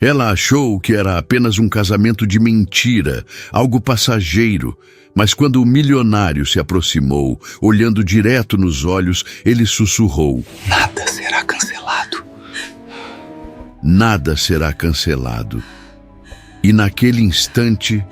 Ela achou que era apenas um casamento de mentira, algo passageiro. Mas quando o milionário se aproximou, olhando direto nos olhos, ele sussurrou: Nada será cancelado. Nada será cancelado. E naquele instante,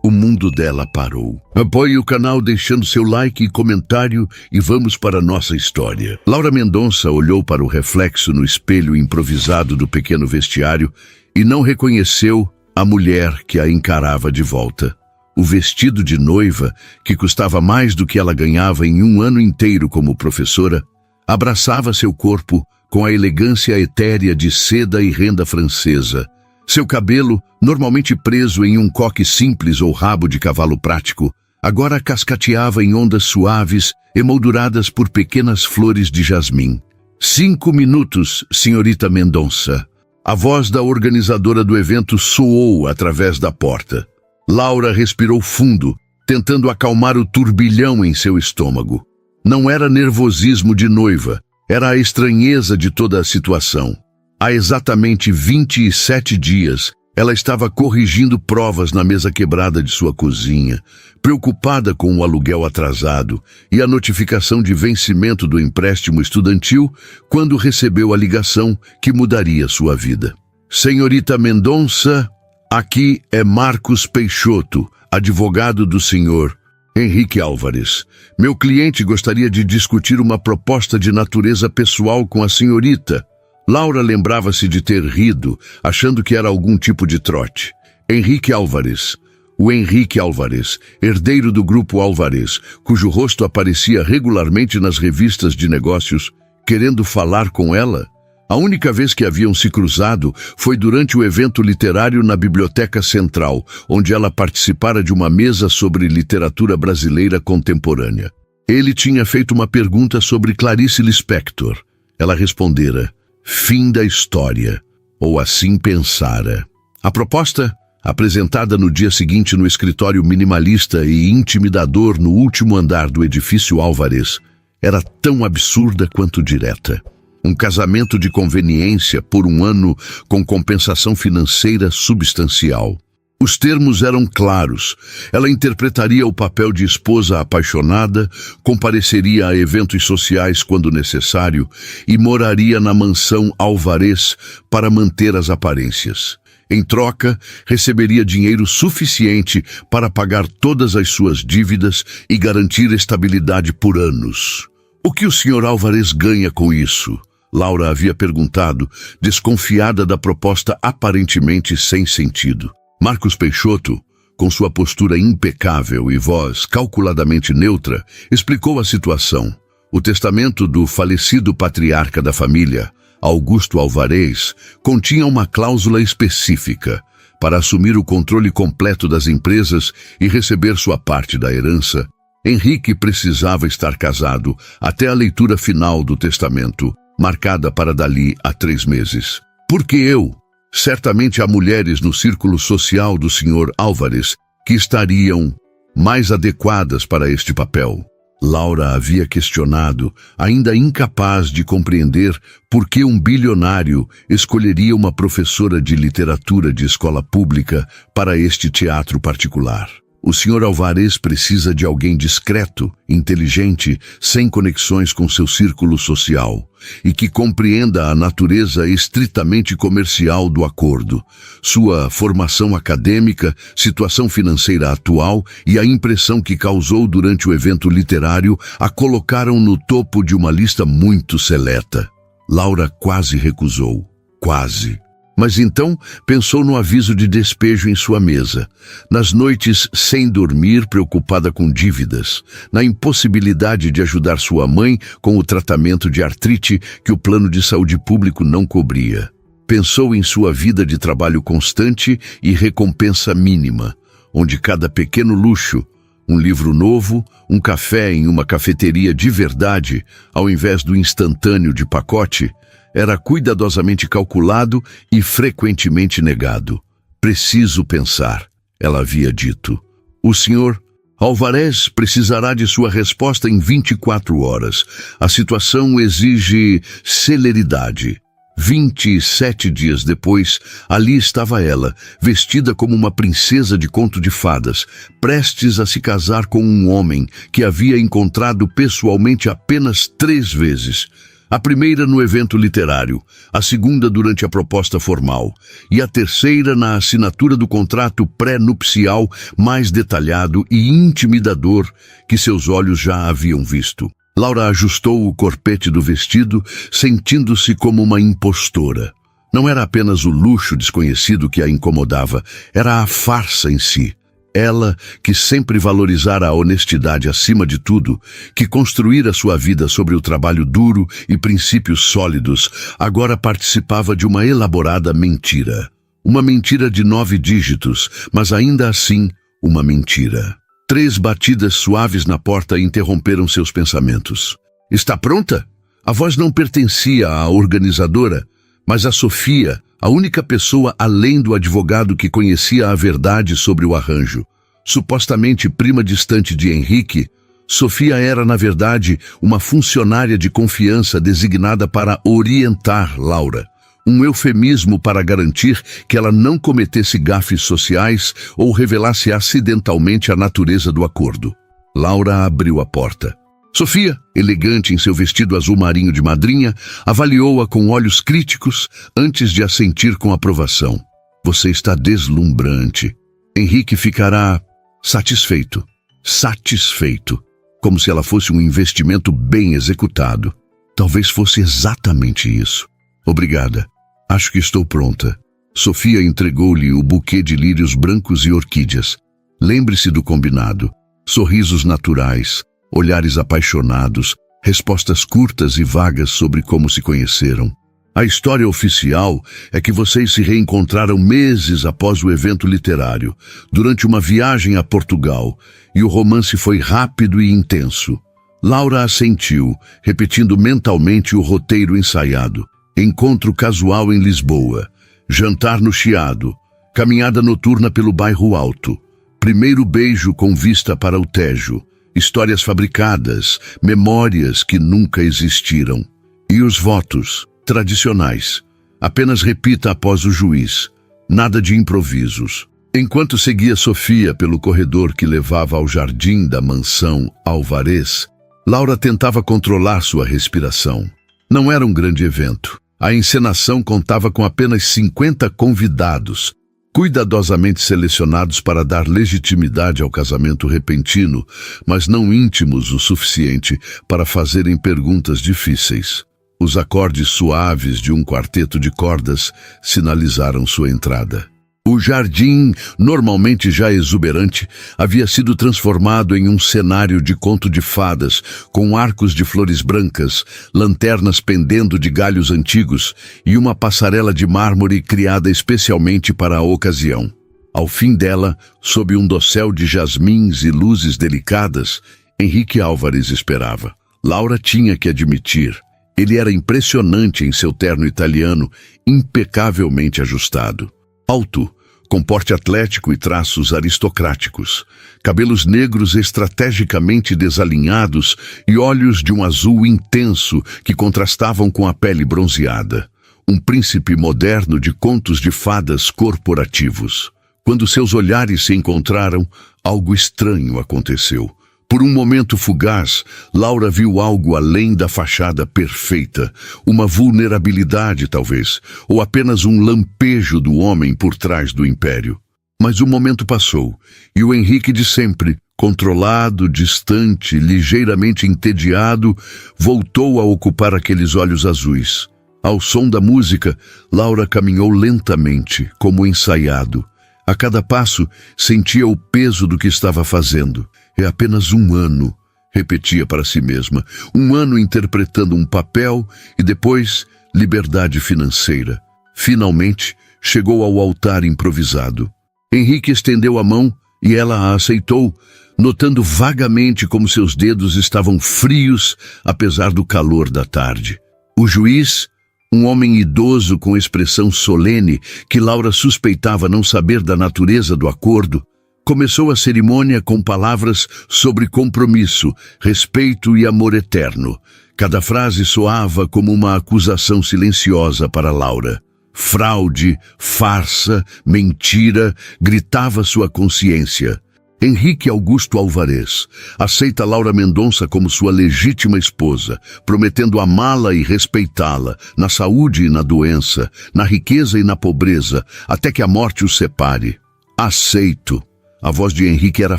o mundo dela parou. Apoie o canal deixando seu like e comentário e vamos para a nossa história. Laura Mendonça olhou para o reflexo no espelho improvisado do pequeno vestiário e não reconheceu a mulher que a encarava de volta. O vestido de noiva, que custava mais do que ela ganhava em um ano inteiro como professora, abraçava seu corpo com a elegância etérea de seda e renda francesa. Seu cabelo, normalmente preso em um coque simples ou rabo de cavalo prático, agora cascateava em ondas suaves, emolduradas por pequenas flores de jasmim. 5 minutos, senhorita Mendonça. A voz da organizadora do evento soou através da porta. Laura respirou fundo, tentando acalmar o turbilhão em seu estômago. Não era nervosismo de noiva, era a estranheza de toda a situação. Há exatamente 27 dias, ela estava corrigindo provas na mesa quebrada de sua cozinha, preocupada com o aluguel atrasado e a notificação de vencimento do empréstimo estudantil, quando recebeu a ligação que mudaria sua vida. Senhorita Mendonça, aqui é Marcos Peixoto, advogado do senhor Henrique Álvares. Meu cliente gostaria de discutir uma proposta de natureza pessoal com a senhorita. Laura lembrava-se de ter rido, achando que era algum tipo de trote. Henrique Álvares. O Henrique Álvares, herdeiro do grupo Álvares, cujo rosto aparecia regularmente nas revistas de negócios, querendo falar com ela? A única vez que haviam se cruzado foi durante o evento literário na Biblioteca Central, onde ela participara de uma mesa sobre literatura brasileira contemporânea. Ele tinha feito uma pergunta sobre Clarice Lispector. Ela respondera: fim da história, ou assim pensara. A proposta, apresentada no dia seguinte no escritório minimalista e intimidador no último andar do edifício Álvares, era tão absurda quanto direta. Um casamento de conveniência por um ano com compensação financeira substancial. Os termos eram claros. Ela interpretaria o papel de esposa apaixonada, compareceria a eventos sociais quando necessário e moraria na mansão Álvares para manter as aparências. Em troca, receberia dinheiro suficiente para pagar todas as suas dívidas e garantir estabilidade por anos. O que o Sr. Álvares ganha com isso? Laura havia perguntado, desconfiada da proposta aparentemente sem sentido. Marcos Peixoto, com sua postura impecável e voz calculadamente neutra, explicou a situação. O testamento do falecido patriarca da família, Augusto Álvares, continha uma cláusula específica. Para assumir o controle completo das empresas e receber sua parte da herança, Henrique precisava estar casado até a leitura final do testamento, marcada para dali a 3 meses. Porque eu? Certamente há mulheres no círculo social do Sr. Álvares que estariam mais adequadas para este papel. Laura havia questionado, ainda incapaz de compreender por que um bilionário escolheria uma professora de literatura de escola pública para este teatro particular. O Sr. Álvares precisa de alguém discreto, inteligente, sem conexões com seu círculo social, e que compreenda a natureza estritamente comercial do acordo, sua formação acadêmica, situação financeira atual e a impressão que causou durante o evento literário a colocaram no topo de uma lista muito seleta. Laura quase recusou. Quase. Mas então pensou no aviso de despejo em sua mesa, nas noites sem dormir, preocupada com dívidas, na impossibilidade de ajudar sua mãe com o tratamento de artrite que o plano de saúde público não cobria. Pensou em sua vida de trabalho constante e recompensa mínima, onde cada pequeno luxo, um livro novo, um café em uma cafeteria de verdade, ao invés do instantâneo de pacote, era cuidadosamente calculado e frequentemente negado. Preciso pensar, ela havia dito. O Sr. Álvares precisará de sua resposta em 24 horas. A situação exige celeridade. 27 dias depois, ali estava ela, vestida como uma princesa de conto de fadas, prestes a se casar com um homem que havia encontrado pessoalmente apenas 3 vezes. A primeira no evento literário, a segunda durante a proposta formal e a terceira na assinatura do contrato pré-nupcial mais detalhado e intimidador que seus olhos já haviam visto. Laura ajustou o corpete do vestido, sentindo-se como uma impostora. Não era apenas o luxo desconhecido que a incomodava, era a farsa em si. Ela, que sempre valorizara a honestidade acima de tudo, que construíra sua vida sobre o trabalho duro e princípios sólidos, agora participava de uma elaborada mentira. Uma mentira de 9 dígitos, mas ainda assim, uma mentira. 3 batidas suaves na porta interromperam seus pensamentos. Está pronta? A voz não pertencia à organizadora, mas a Sofia, a única pessoa além do advogado que conhecia a verdade sobre o arranjo. Supostamente prima distante de Henrique, Sofia era, na verdade, uma funcionária de confiança designada para orientar Laura. Um eufemismo para garantir que ela não cometesse gafes sociais ou revelasse acidentalmente a natureza do acordo. Laura abriu a porta. Sofia, elegante em seu vestido azul marinho de madrinha, avaliou-a com olhos críticos antes de assentir com aprovação. Você está deslumbrante. Henrique ficará satisfeito. Satisfeito. Como se ela fosse um investimento bem executado. Talvez fosse exatamente isso. Obrigada. Acho que estou pronta. Sofia entregou-lhe o buquê de lírios brancos e orquídeas. Lembre-se do combinado. Sorrisos naturais, olhares apaixonados, respostas curtas e vagas sobre como se conheceram. A história oficial é que vocês se reencontraram meses após o evento literário, durante uma viagem a Portugal, e o romance foi rápido e intenso. Laura assentiu, repetindo mentalmente o roteiro ensaiado. Encontro casual em Lisboa, jantar no Chiado, caminhada noturna pelo bairro Alto, primeiro beijo com vista para o Tejo, histórias fabricadas, memórias que nunca existiram. E os votos, tradicionais. Apenas repita após o juiz, nada de improvisos. Enquanto seguia Sofia pelo corredor que levava ao jardim da mansão Alvarez, Laura tentava controlar sua respiração. Não era um grande evento. A encenação contava com apenas 50 convidados, cuidadosamente selecionados para dar legitimidade ao casamento repentino, mas não íntimos o suficiente para fazerem perguntas difíceis. Os acordes suaves de um quarteto de cordas sinalizaram sua entrada. O jardim, normalmente já exuberante, havia sido transformado em um cenário de conto de fadas, com arcos de flores brancas, lanternas pendendo de galhos antigos e uma passarela de mármore criada especialmente para a ocasião. Ao fim dela, sob um dossel de jasmins e luzes delicadas, Henrique Álvares esperava. Laura tinha que admitir, ele era impressionante em seu terno italiano, impecavelmente ajustado. Alto, com porte atlético e traços aristocráticos, cabelos negros estrategicamente desalinhados e olhos de um azul intenso que contrastavam com a pele bronzeada. Um príncipe moderno de contos de fadas corporativos. Quando seus olhares se encontraram, algo estranho aconteceu. Por um momento fugaz, Laura viu algo além da fachada perfeita, uma vulnerabilidade talvez, ou apenas um lampejo do homem por trás do império. Mas o momento passou, e o Henrique de sempre, controlado, distante, ligeiramente entediado, voltou a ocupar aqueles olhos azuis. Ao som da música, Laura caminhou lentamente, como ensaiado. A cada passo, sentia o peso do que estava fazendo. É apenas um ano, repetia para si mesma. Um ano interpretando um papel e depois liberdade financeira. Finalmente, chegou ao altar improvisado. Henrique estendeu a mão e ela a aceitou, notando vagamente como seus dedos estavam frios, apesar do calor da tarde. O juiz, um homem idoso com expressão solene, que Laura suspeitava não saber da natureza do acordo, Começou a cerimônia com palavras sobre compromisso, respeito e amor eterno. Cada frase soava como uma acusação silenciosa para Laura. Fraude, farsa, mentira, gritava sua consciência. Henrique Augusto Álvares aceita Laura Mendonça como sua legítima esposa, prometendo amá-la e respeitá-la, na saúde e na doença, na riqueza e na pobreza, até que a morte os separe. Aceito. A voz de Henrique era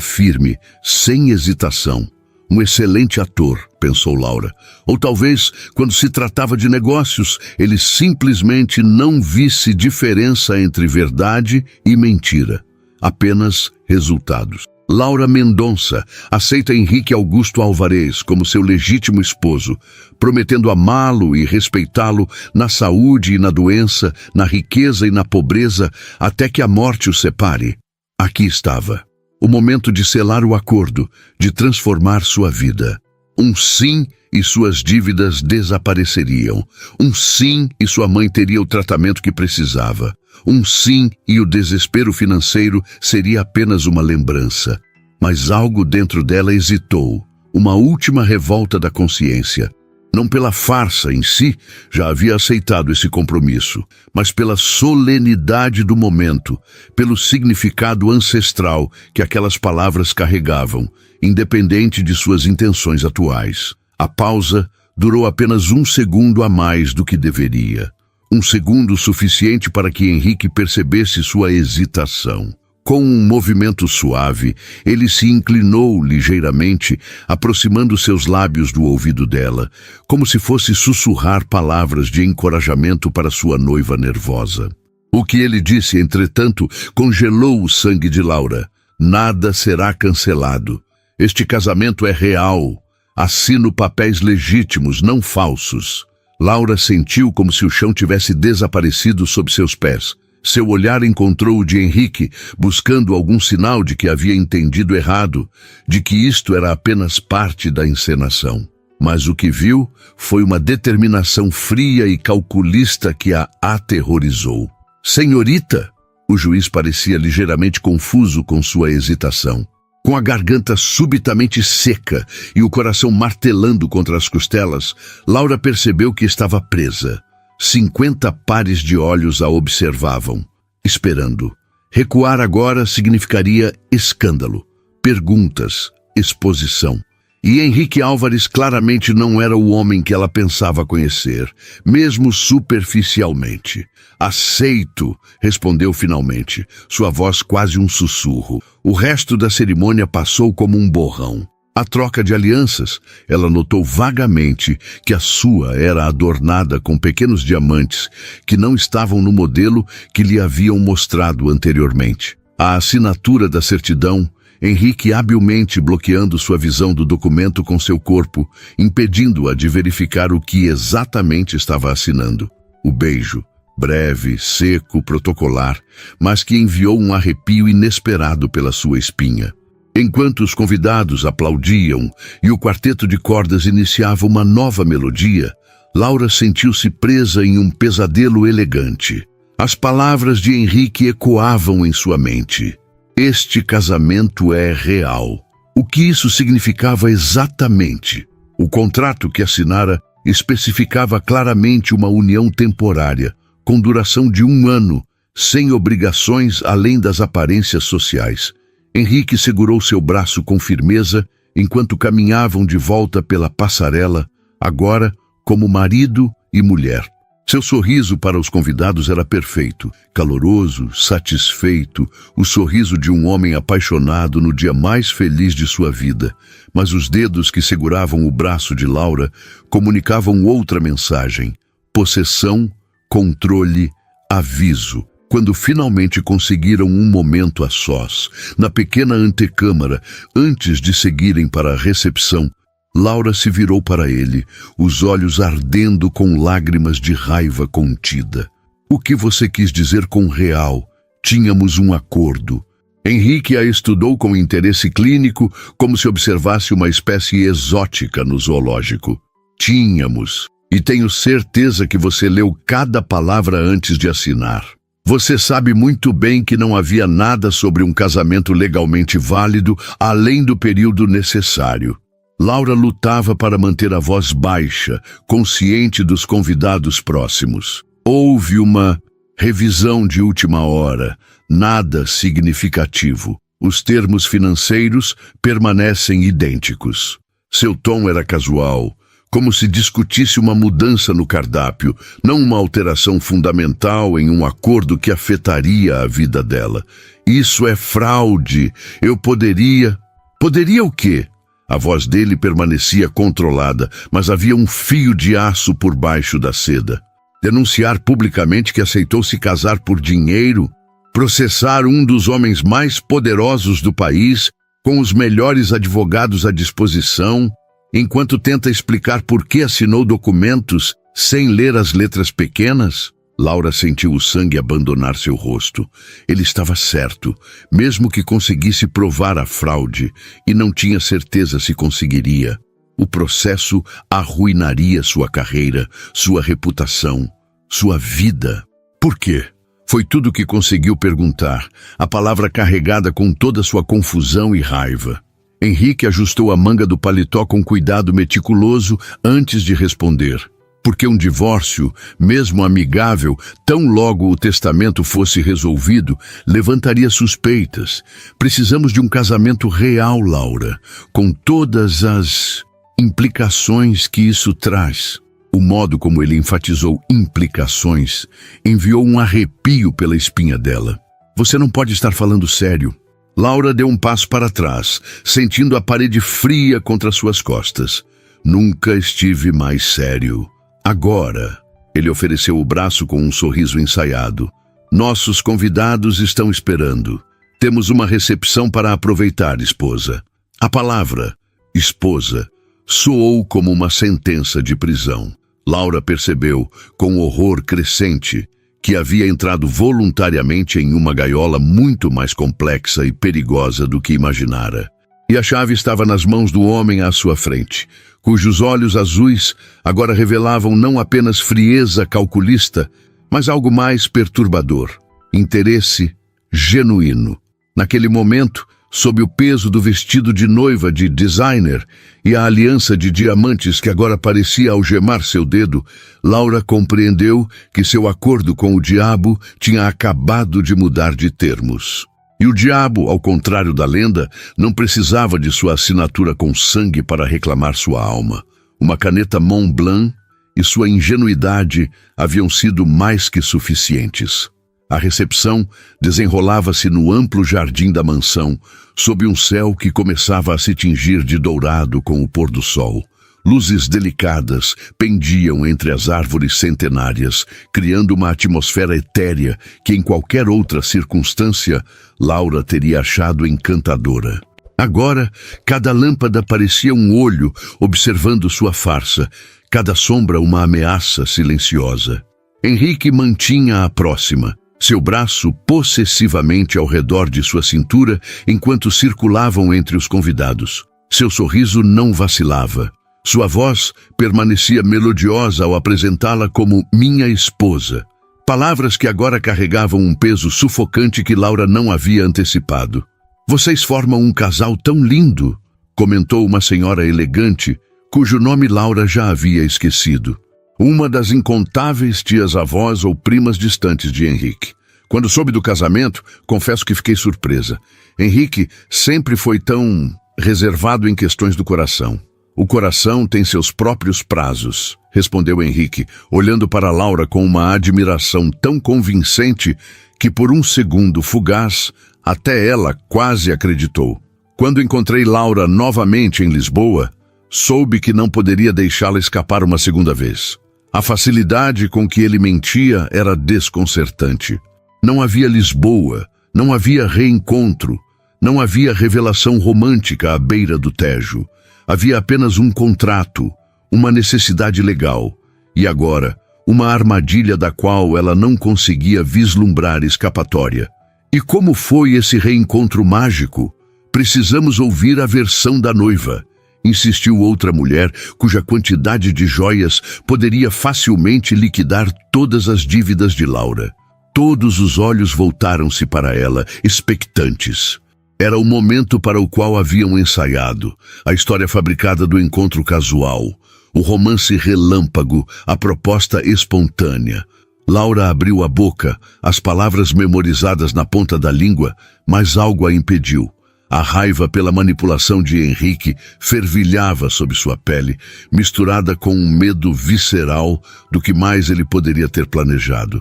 firme, sem hesitação. Um excelente ator, pensou Laura. Ou talvez, quando se tratava de negócios, ele simplesmente não visse diferença entre verdade e mentira. Apenas resultados. Laura Mendonça aceita Henrique Augusto Álvares como seu legítimo esposo, prometendo amá-lo e respeitá-lo na saúde e na doença, na riqueza e na pobreza, até que a morte os separe. Aqui estava. O momento de selar o acordo, de transformar sua vida. Um sim e suas dívidas desapareceriam. Um sim e sua mãe teria o tratamento que precisava. Um sim e o desespero financeiro seria apenas uma lembrança. Mas algo dentro dela hesitou. Uma última revolta da consciência. Não pela farsa em si, já havia aceitado esse compromisso, mas pela solenidade do momento, pelo significado ancestral que aquelas palavras carregavam, independente de suas intenções atuais. A pausa durou apenas 1 segundo a mais do que deveria. 1 segundo suficiente para que Henrique percebesse sua hesitação. Com um movimento suave, ele se inclinou ligeiramente, aproximando seus lábios do ouvido dela, como se fosse sussurrar palavras de encorajamento para sua noiva nervosa. O que ele disse, entretanto, congelou o sangue de Laura. Nada será cancelado. Este casamento é real. Assino papéis legítimos, não falsos. Laura sentiu como se o chão tivesse desaparecido sob seus pés. Seu olhar encontrou o de Henrique, buscando algum sinal de que havia entendido errado, de que isto era apenas parte da encenação. Mas o que viu foi uma determinação fria e calculista que a aterrorizou. Senhorita! O juiz parecia ligeiramente confuso com sua hesitação. Com a garganta subitamente seca e o coração martelando contra as costelas, Laura percebeu que estava presa. 50 pares de olhos a observavam, esperando. Recuar agora significaria escândalo, perguntas, exposição. E Henrique Álvares claramente não era o homem que ela pensava conhecer, mesmo superficialmente. Aceito, respondeu finalmente, sua voz quase um sussurro. O resto da cerimônia passou como um borrão. A troca de alianças, ela notou vagamente que a sua era adornada com pequenos diamantes que não estavam no modelo que lhe haviam mostrado anteriormente. A assinatura da certidão, Henrique habilmente bloqueando sua visão do documento com seu corpo, impedindo-a de verificar o que exatamente estava assinando. O beijo, breve, seco, protocolar, mas que enviou um arrepio inesperado pela sua espinha. Enquanto os convidados aplaudiam e o quarteto de cordas iniciava uma nova melodia, Laura sentiu-se presa em um pesadelo elegante. As palavras de Henrique ecoavam em sua mente. Este casamento é real. O que isso significava exatamente? O contrato que assinara especificava claramente uma união temporária, com duração de 1 ano, sem obrigações além das aparências sociais. Henrique segurou seu braço com firmeza enquanto caminhavam de volta pela passarela, agora como marido e mulher. Seu sorriso para os convidados era perfeito, caloroso, satisfeito, o sorriso de um homem apaixonado no dia mais feliz de sua vida. Mas os dedos que seguravam o braço de Laura comunicavam outra mensagem: possessão, controle, aviso. Quando finalmente conseguiram um momento a sós, na pequena antecâmara, antes de seguirem para a recepção, Laura se virou para ele, os olhos ardendo com lágrimas de raiva contida. O que você quis dizer com real? Tínhamos um acordo. Henrique a estudou com interesse clínico, como se observasse uma espécie exótica no zoológico. Tínhamos. E tenho certeza que você leu cada palavra antes de assinar. Você sabe muito bem que não havia nada sobre um casamento legalmente válido além do período necessário. Laura lutava para manter a voz baixa, consciente dos convidados próximos. Houve uma revisão de última hora, nada significativo. Os termos financeiros permanecem idênticos. Seu tom era casual, como se discutisse uma mudança no cardápio, não uma alteração fundamental em um acordo que afetaria a vida dela. Isso é fraude. Eu poderia... Poderia o quê? A voz dele permanecia controlada, mas havia um fio de aço por baixo da seda. Denunciar publicamente que aceitou se casar por dinheiro? Processar um dos homens mais poderosos do país, com os melhores advogados à disposição, enquanto tenta explicar por que assinou documentos sem ler as letras pequenas? Laura sentiu o sangue abandonar seu rosto. Ele estava certo, mesmo que conseguisse provar a fraude, e não tinha certeza se conseguiria. O processo arruinaria sua carreira, sua reputação, sua vida. Por quê? Foi tudo o que conseguiu perguntar, a palavra carregada com toda sua confusão e raiva. Henrique ajustou a manga do paletó com cuidado meticuloso antes de responder. Porque um divórcio, mesmo amigável, tão logo o testamento fosse resolvido, levantaria suspeitas. Precisamos de um casamento real, Laura, com todas as implicações que isso traz. O modo como ele enfatizou implicações enviou um arrepio pela espinha dela. Você não pode estar falando sério. Laura deu um passo para trás, sentindo a parede fria contra suas costas. Nunca estive mais sério. Agora, ele ofereceu o braço com um sorriso ensaiado. Nossos convidados estão esperando. Temos uma recepção para aproveitar, esposa. A palavra, esposa, soou como uma sentença de prisão. Laura percebeu, com horror crescente, que havia entrado voluntariamente em uma gaiola muito mais complexa e perigosa do que imaginara. E a chave estava nas mãos do homem à sua frente, cujos olhos azuis agora revelavam não apenas frieza calculista, mas algo mais perturbador, interesse genuíno. Naquele momento, sob o peso do vestido de noiva de designer e a aliança de diamantes que agora parecia algemar seu dedo, Laura compreendeu que seu acordo com o diabo tinha acabado de mudar de termos. E o diabo, ao contrário da lenda, não precisava de sua assinatura com sangue para reclamar sua alma. Uma caneta Montblanc e sua ingenuidade haviam sido mais que suficientes. A recepção desenrolava-se no amplo jardim da mansão, sob um céu que começava a se tingir de dourado com o pôr do sol. Luzes delicadas pendiam entre as árvores centenárias, criando uma atmosfera etérea que, em qualquer outra circunstância, Laura teria achado encantadora. Agora, cada lâmpada parecia um olho observando sua farsa, cada sombra uma ameaça silenciosa. Henrique mantinha a próxima, seu braço possessivamente ao redor de sua cintura enquanto circulavam entre os convidados. Seu sorriso não vacilava. Sua voz permanecia melodiosa ao apresentá-la como minha esposa. Palavras que agora carregavam um peso sufocante que Laura não havia antecipado. Vocês formam um casal tão lindo, comentou uma senhora elegante, cujo nome Laura já havia esquecido. Uma das incontáveis tias-avós ou primas distantes de Henrique. Quando soube do casamento, confesso que fiquei surpresa. Henrique sempre foi tão reservado em questões do coração. O coração tem seus próprios prazos, respondeu Henrique, olhando para Laura com uma admiração tão convincente que por um segundo fugaz, até ela quase acreditou. Quando encontrei Laura novamente em Lisboa, soube que não poderia deixá-la escapar uma segunda vez. A facilidade com que ele mentia era desconcertante. Não havia Lisboa, não havia reencontro, não havia revelação romântica à beira do Tejo. Havia apenas um contrato, uma necessidade legal, e agora, uma armadilha da qual ela não conseguia vislumbrar escapatória. E como foi esse reencontro mágico? Precisamos ouvir a versão da noiva, insistiu outra mulher, cuja quantidade de joias poderia facilmente liquidar todas as dívidas de Laura. Todos os olhos voltaram-se para ela, expectantes. Era o momento para o qual haviam ensaiado, a história fabricada do encontro casual, o romance relâmpago, a proposta espontânea. Laura abriu a boca, as palavras memorizadas na ponta da língua, mas algo a impediu. A raiva pela manipulação de Henrique fervilhava sob sua pele, misturada com um medo visceral do que mais ele poderia ter planejado.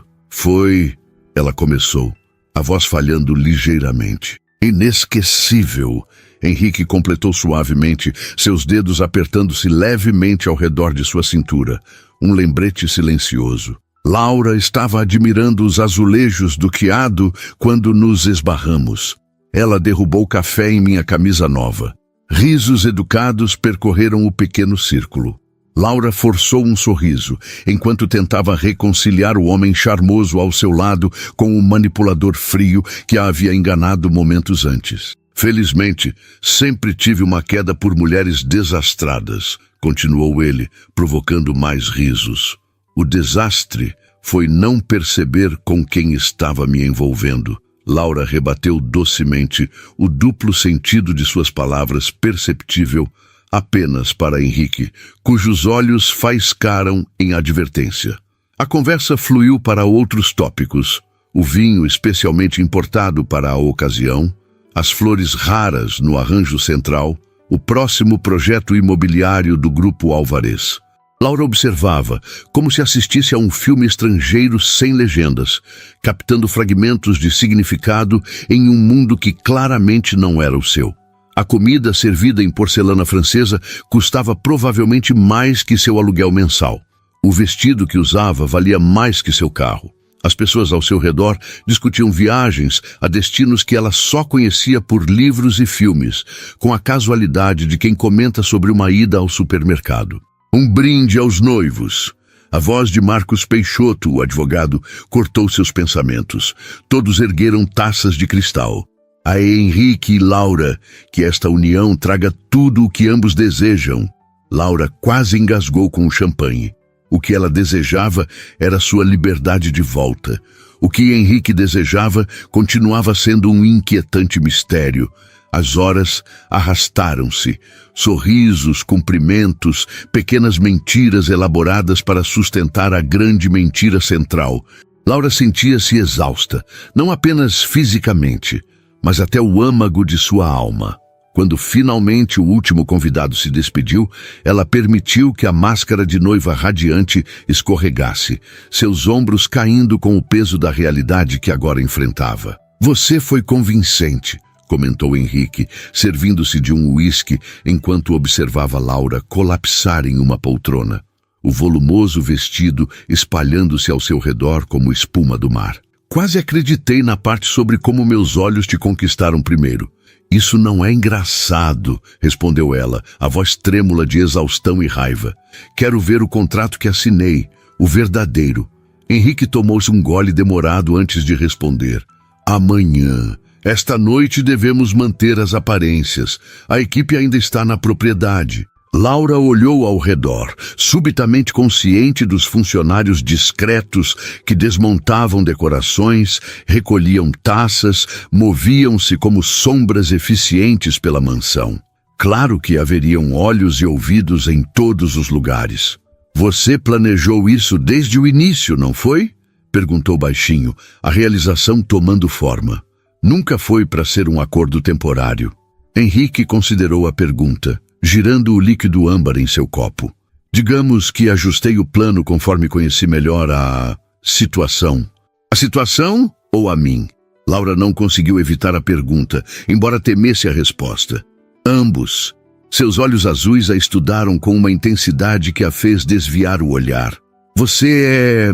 Ela começou, a voz falhando ligeiramente. Inesquecível! Henrique completou suavemente, seus dedos apertando-se levemente ao redor de sua cintura. Um lembrete silencioso. Laura estava admirando os azulejos do quiado quando nos esbarramos. Ela derrubou café em minha camisa nova. Risos educados percorreram o pequeno círculo. Laura forçou um sorriso, enquanto tentava reconciliar o homem charmoso ao seu lado com o manipulador frio que a havia enganado momentos antes. Felizmente, sempre tive uma queda por mulheres desastradas, continuou ele, provocando mais risos. O desastre foi não perceber com quem estava me envolvendo. Laura rebateu docemente, o duplo sentido de suas palavras perceptível apenas para Henrique, cujos olhos faiscaram em advertência. A conversa fluiu para outros tópicos, o vinho especialmente importado para a ocasião, as flores raras no arranjo central, o próximo projeto imobiliário do Grupo Álvarez. Laura observava, como se assistisse a um filme estrangeiro sem legendas, captando fragmentos de significado em um mundo que claramente não era o seu. A comida servida em porcelana francesa custava provavelmente mais que seu aluguel mensal. O vestido que usava valia mais que seu carro. As pessoas ao seu redor discutiam viagens a destinos que ela só conhecia por livros e filmes, com a casualidade de quem comenta sobre uma ida ao supermercado. Um brinde aos noivos. A voz de Marcos Peixoto, o advogado, cortou seus pensamentos. Todos ergueram taças de cristal. A Henrique e Laura, que esta união traga tudo o que ambos desejam. Laura quase engasgou com o champanhe. O que ela desejava era sua liberdade de volta. O que Henrique desejava continuava sendo um inquietante mistério. As horas arrastaram-se. Sorrisos, cumprimentos, pequenas mentiras elaboradas para sustentar a grande mentira central. Laura sentia-se exausta, não apenas fisicamente, mas até o âmago de sua alma. Quando finalmente o último convidado se despediu, ela permitiu que a máscara de noiva radiante escorregasse, seus ombros caindo com o peso da realidade que agora enfrentava. Você foi convincente, comentou Henrique, servindo-se de um uísque enquanto observava Laura colapsar em uma poltrona, o volumoso vestido espalhando-se ao seu redor como espuma do mar. Quase acreditei na parte sobre como meus olhos te conquistaram primeiro. Isso não é engraçado, respondeu ela, a voz trêmula de exaustão e raiva. Quero ver o contrato que assinei, o verdadeiro. Henrique tomou-se um gole demorado antes de responder. Amanhã. Esta noite devemos manter as aparências. A equipe ainda está na propriedade. Laura olhou ao redor, subitamente consciente dos funcionários discretos que desmontavam decorações, recolhiam taças, moviam-se como sombras eficientes pela mansão. Claro que haveriam olhos e ouvidos em todos os lugares. Você planejou isso desde o início, não foi? Perguntou baixinho, a realização tomando forma. Nunca foi para ser um acordo temporário. Henrique considerou a pergunta, girando o líquido âmbar em seu copo. Digamos que ajustei o plano conforme conheci melhor a situação. A situação ou a mim? Laura não conseguiu evitar a pergunta, embora temesse a resposta. Ambos. Seus olhos azuis a estudaram com uma intensidade que a fez desviar o olhar. Você é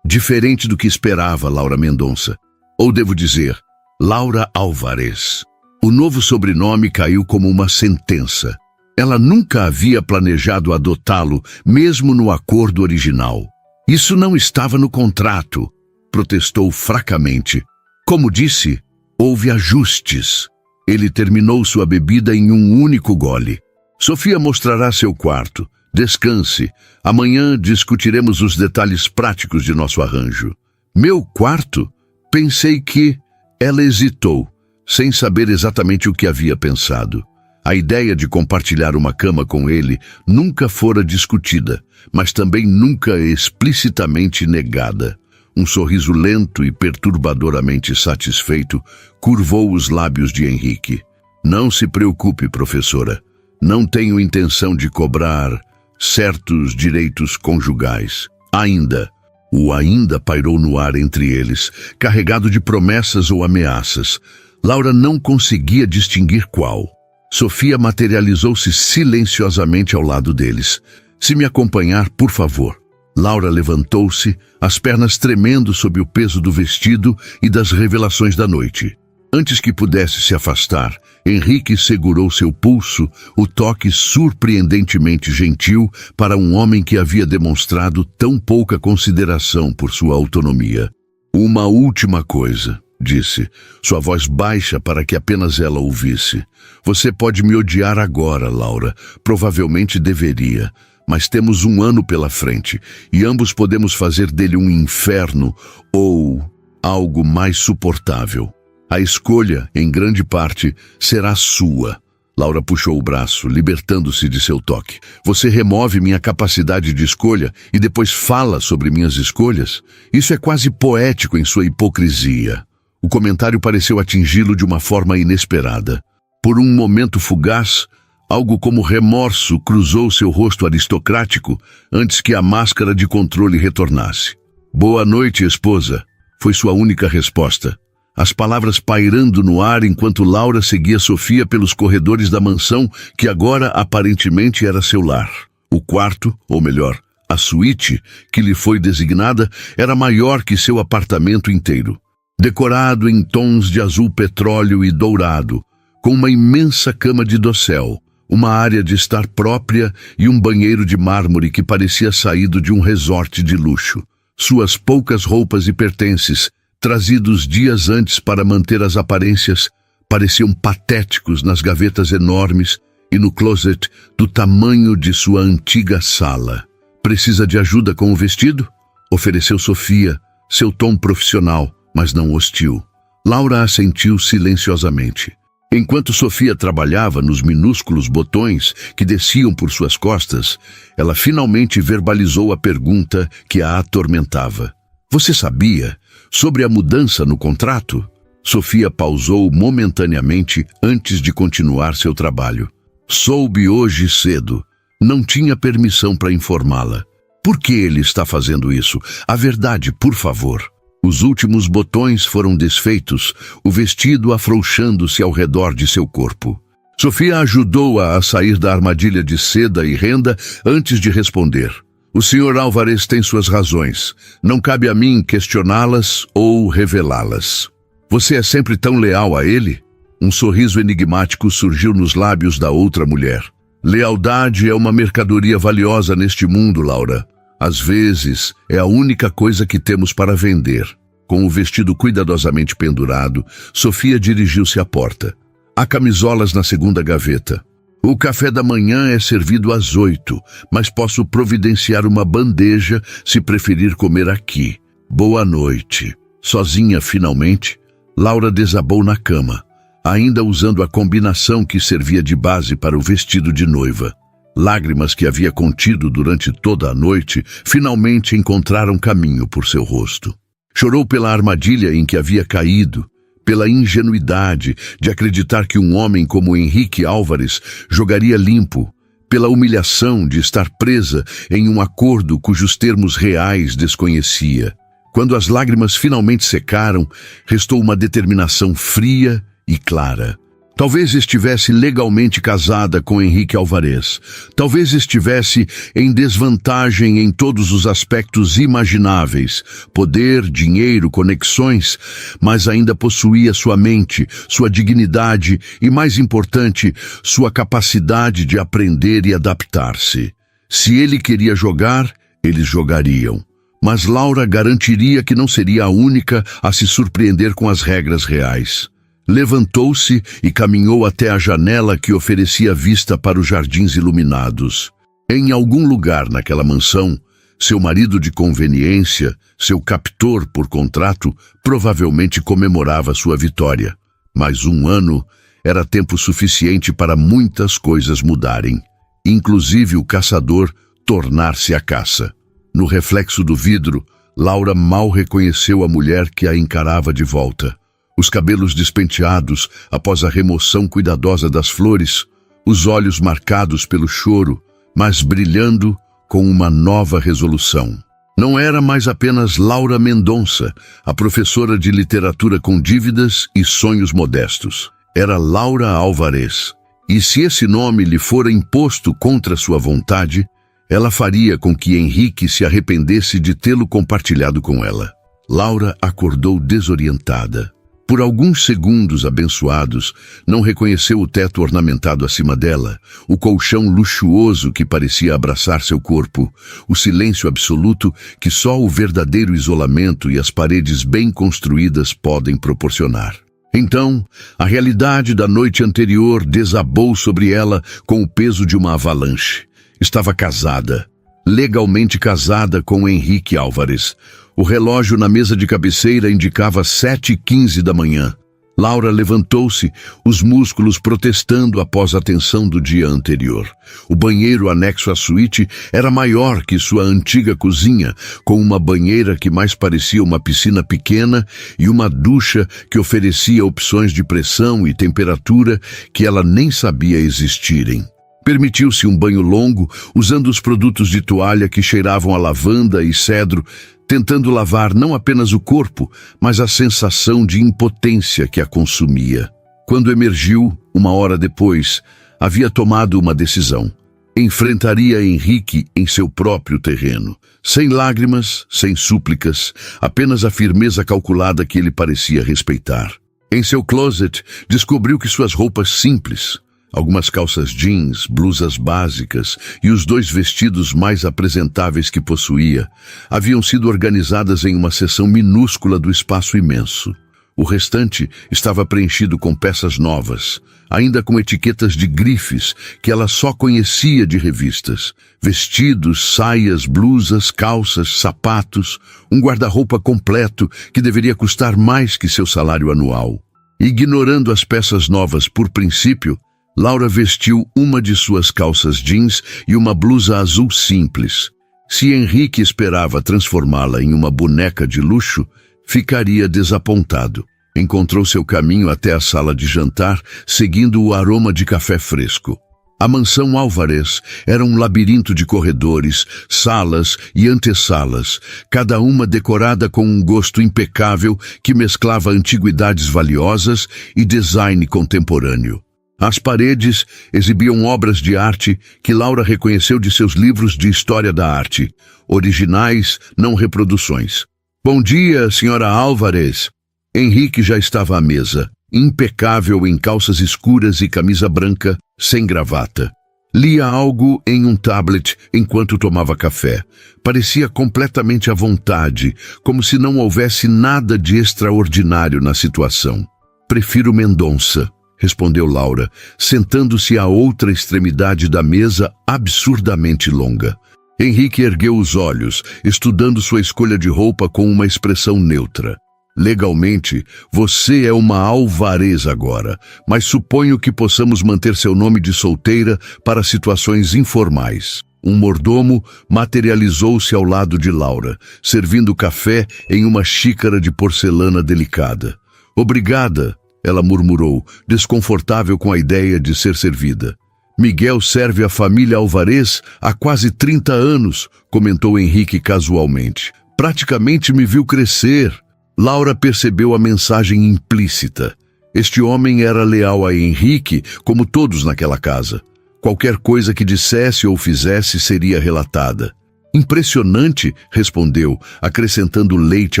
diferente do que esperava, Laura Mendonça. Ou devo dizer, Laura Álvarez. O novo sobrenome caiu como uma sentença. Ela nunca havia planejado adotá-lo, mesmo no acordo original. Isso não estava no contrato, protestou fracamente. Como disse, houve ajustes. Ele terminou sua bebida em um único gole. Sofia mostrará seu quarto. Descanse. Amanhã discutiremos os detalhes práticos de nosso arranjo. Meu quarto? Pensei que... Ela hesitou, sem saber exatamente o que havia pensado. A ideia de compartilhar uma cama com ele nunca fora discutida, mas também nunca explicitamente negada. Um sorriso lento e perturbadoramente satisfeito curvou os lábios de Henrique. Não se preocupe, professora. Não tenho intenção de cobrar certos direitos conjugais. Ainda. O ainda pairou no ar entre eles, carregado de promessas ou ameaças. Laura não conseguia distinguir qual. Sofia materializou-se silenciosamente ao lado deles. Se me acompanhar, por favor. Laura levantou-se, as pernas tremendo sob o peso do vestido e das revelações da noite. Antes que pudesse se afastar, Henrique segurou seu pulso, o toque surpreendentemente gentil para um homem que havia demonstrado tão pouca consideração por sua autonomia. Uma última coisa, disse, sua voz baixa para que apenas ela ouvisse. Você pode me odiar agora, Laura. Provavelmente deveria. Mas temos um ano pela frente, e ambos podemos fazer dele um inferno ou algo mais suportável. A escolha, em grande parte, será sua. Laura puxou o braço, libertando-se de seu toque. Você remove minha capacidade de escolha e depois fala sobre minhas escolhas? Isso é quase poético em sua hipocrisia. O comentário pareceu atingi-lo de uma forma inesperada. Por um momento fugaz, algo como remorso cruzou seu rosto aristocrático antes que a máscara de controle retornasse. Boa noite, esposa, foi sua única resposta. As palavras pairando no ar enquanto Laura seguia Sofia pelos corredores da mansão que agora aparentemente era seu lar. O quarto, ou melhor, a suíte que lhe foi designada, era maior que seu apartamento inteiro. Decorado em tons de azul petróleo e dourado, com uma imensa cama de dossel, uma área de estar própria e um banheiro de mármore que parecia saído de um resort de luxo. Suas poucas roupas e pertences, trazidos dias antes para manter as aparências, pareciam patéticos nas gavetas enormes e no closet do tamanho de sua antiga sala. Precisa de ajuda com o vestido? Ofereceu Sofia, seu tom profissional, mas não hostil. Laura assentiu silenciosamente. Enquanto Sofia trabalhava nos minúsculos botões que desciam por suas costas, ela finalmente verbalizou a pergunta que a atormentava. Você sabia sobre a mudança no contrato? Sofia pausou momentaneamente antes de continuar seu trabalho. Soube hoje cedo. Não tinha permissão para informá-la. Por que ele está fazendo isso? A verdade, por favor. Os últimos botões foram desfeitos, o vestido afrouxando-se ao redor de seu corpo. Sofia ajudou-a a sair da armadilha de seda e renda antes de responder. O Sr. Álvares tem suas razões. Não cabe a mim questioná-las ou revelá-las. Você é sempre tão leal a ele? Um sorriso enigmático surgiu nos lábios da outra mulher. Lealdade é uma mercadoria valiosa neste mundo, Laura. Às vezes, é a única coisa que temos para vender. Com o vestido cuidadosamente pendurado, Sofia dirigiu-se à porta. Há camisolas na segunda gaveta. O café da manhã é servido às 8, mas posso providenciar uma bandeja se preferir comer aqui. Boa noite. Sozinha, finalmente, Laura desabou na cama, ainda usando a combinação que servia de base para o vestido de noiva. Lágrimas que havia contido durante toda a noite finalmente encontraram caminho por seu rosto. Chorou pela armadilha em que havia caído, pela ingenuidade de acreditar que um homem como Henrique Álvares jogaria limpo, pela humilhação de estar presa em um acordo cujos termos reais desconhecia. Quando as lágrimas finalmente secaram, restou uma determinação fria e clara. Talvez estivesse legalmente casada com Henrique Álvares. Talvez estivesse em desvantagem em todos os aspectos imagináveis. Poder, dinheiro, conexões, mas ainda possuía sua mente, sua dignidade e, mais importante, sua capacidade de aprender e adaptar-se. Se ele queria jogar, eles jogariam. Mas Laura garantiria que não seria a única a se surpreender com as regras reais. Levantou-se e caminhou até a janela que oferecia vista para os jardins iluminados. Em algum lugar naquela mansão, Seu marido de conveniência, seu captor por contrato, provavelmente comemorava sua vitória. Mas 1 ano era tempo suficiente para muitas coisas mudarem, inclusive o caçador tornar-se a caça. No reflexo do vidro, Laura mal reconheceu a mulher que a encarava de volta. Os cabelos despenteados após a remoção cuidadosa das flores, os olhos marcados pelo choro, mas brilhando com uma nova resolução. Não era mais apenas Laura Mendonça, a professora de literatura com dívidas e sonhos modestos. Era Laura Álvarez. E se esse nome lhe fora imposto contra sua vontade, ela faria com que Henrique se arrependesse de tê-lo compartilhado com ela. Laura acordou desorientada. Por alguns segundos abençoados, não reconheceu o teto ornamentado acima dela, o colchão luxuoso que parecia abraçar seu corpo, o silêncio absoluto que só o verdadeiro isolamento e as paredes bem construídas podem proporcionar. Então, a realidade da noite anterior desabou sobre ela com o peso de uma avalanche. Estava casada, legalmente casada com Henrique Álvarez. O relógio na mesa de cabeceira indicava 7h15 da manhã. Laura levantou-se, os músculos protestando após a tensão do dia anterior. O banheiro anexo à suíte era maior que sua antiga cozinha, com uma banheira que mais parecia uma piscina pequena e uma ducha que oferecia opções de pressão e temperatura que ela nem sabia existirem. Permitiu-se um banho longo, usando os produtos de toalha que cheiravam a lavanda e cedro, tentando lavar não apenas o corpo, mas a sensação de impotência que a consumia. Quando emergiu, 1 hora depois, havia tomado uma decisão. Enfrentaria Henrique em seu próprio terreno, sem lágrimas, sem súplicas, apenas a firmeza calculada que ele parecia respeitar. Em seu closet, descobriu que suas roupas simples, algumas calças jeans, blusas básicas e os 2 vestidos mais apresentáveis que possuía, haviam sido organizadas em uma seção minúscula do espaço imenso. O restante estava preenchido com peças novas, ainda com etiquetas de grifes que ela só conhecia de revistas. Vestidos, saias, blusas, calças, sapatos, um guarda-roupa completo que deveria custar mais que seu salário anual. Ignorando as peças novas por princípio, Laura vestiu uma de suas calças jeans e uma blusa azul simples. Se Henrique esperava transformá-la em uma boneca de luxo, ficaria desapontado. Encontrou seu caminho até a sala de jantar, seguindo o aroma de café fresco. A mansão Álvarez era um labirinto de corredores, salas e antessalas, cada uma decorada com um gosto impecável que mesclava antiguidades valiosas e design contemporâneo. As paredes exibiam obras de arte que Laura reconheceu de seus livros de história da arte, originais, não reproduções. Bom dia, senhora Álvarez. Henrique já estava à mesa, impecável em calças escuras e camisa branca, sem gravata. Lia algo em um tablet enquanto tomava café. Parecia completamente à vontade, como se não houvesse nada de extraordinário na situação. Prefiro Mendonça, respondeu Laura, sentando-se à outra extremidade da mesa absurdamente longa. Henrique ergueu os olhos, estudando sua escolha de roupa com uma expressão neutra. Legalmente, você é uma Álvarez agora, mas suponho que possamos manter seu nome de solteira para situações informais. Um mordomo materializou-se ao lado de Laura, servindo café em uma xícara de porcelana delicada. Obrigada, ela murmurou, desconfortável com a ideia de ser servida. Miguel serve a família Álvarez há quase 30 anos, comentou Henrique casualmente. Praticamente me viu crescer. Laura percebeu a mensagem implícita. Este homem era leal a Henrique, como todos naquela casa. Qualquer coisa que dissesse ou fizesse seria relatada. Impressionante, respondeu, acrescentando leite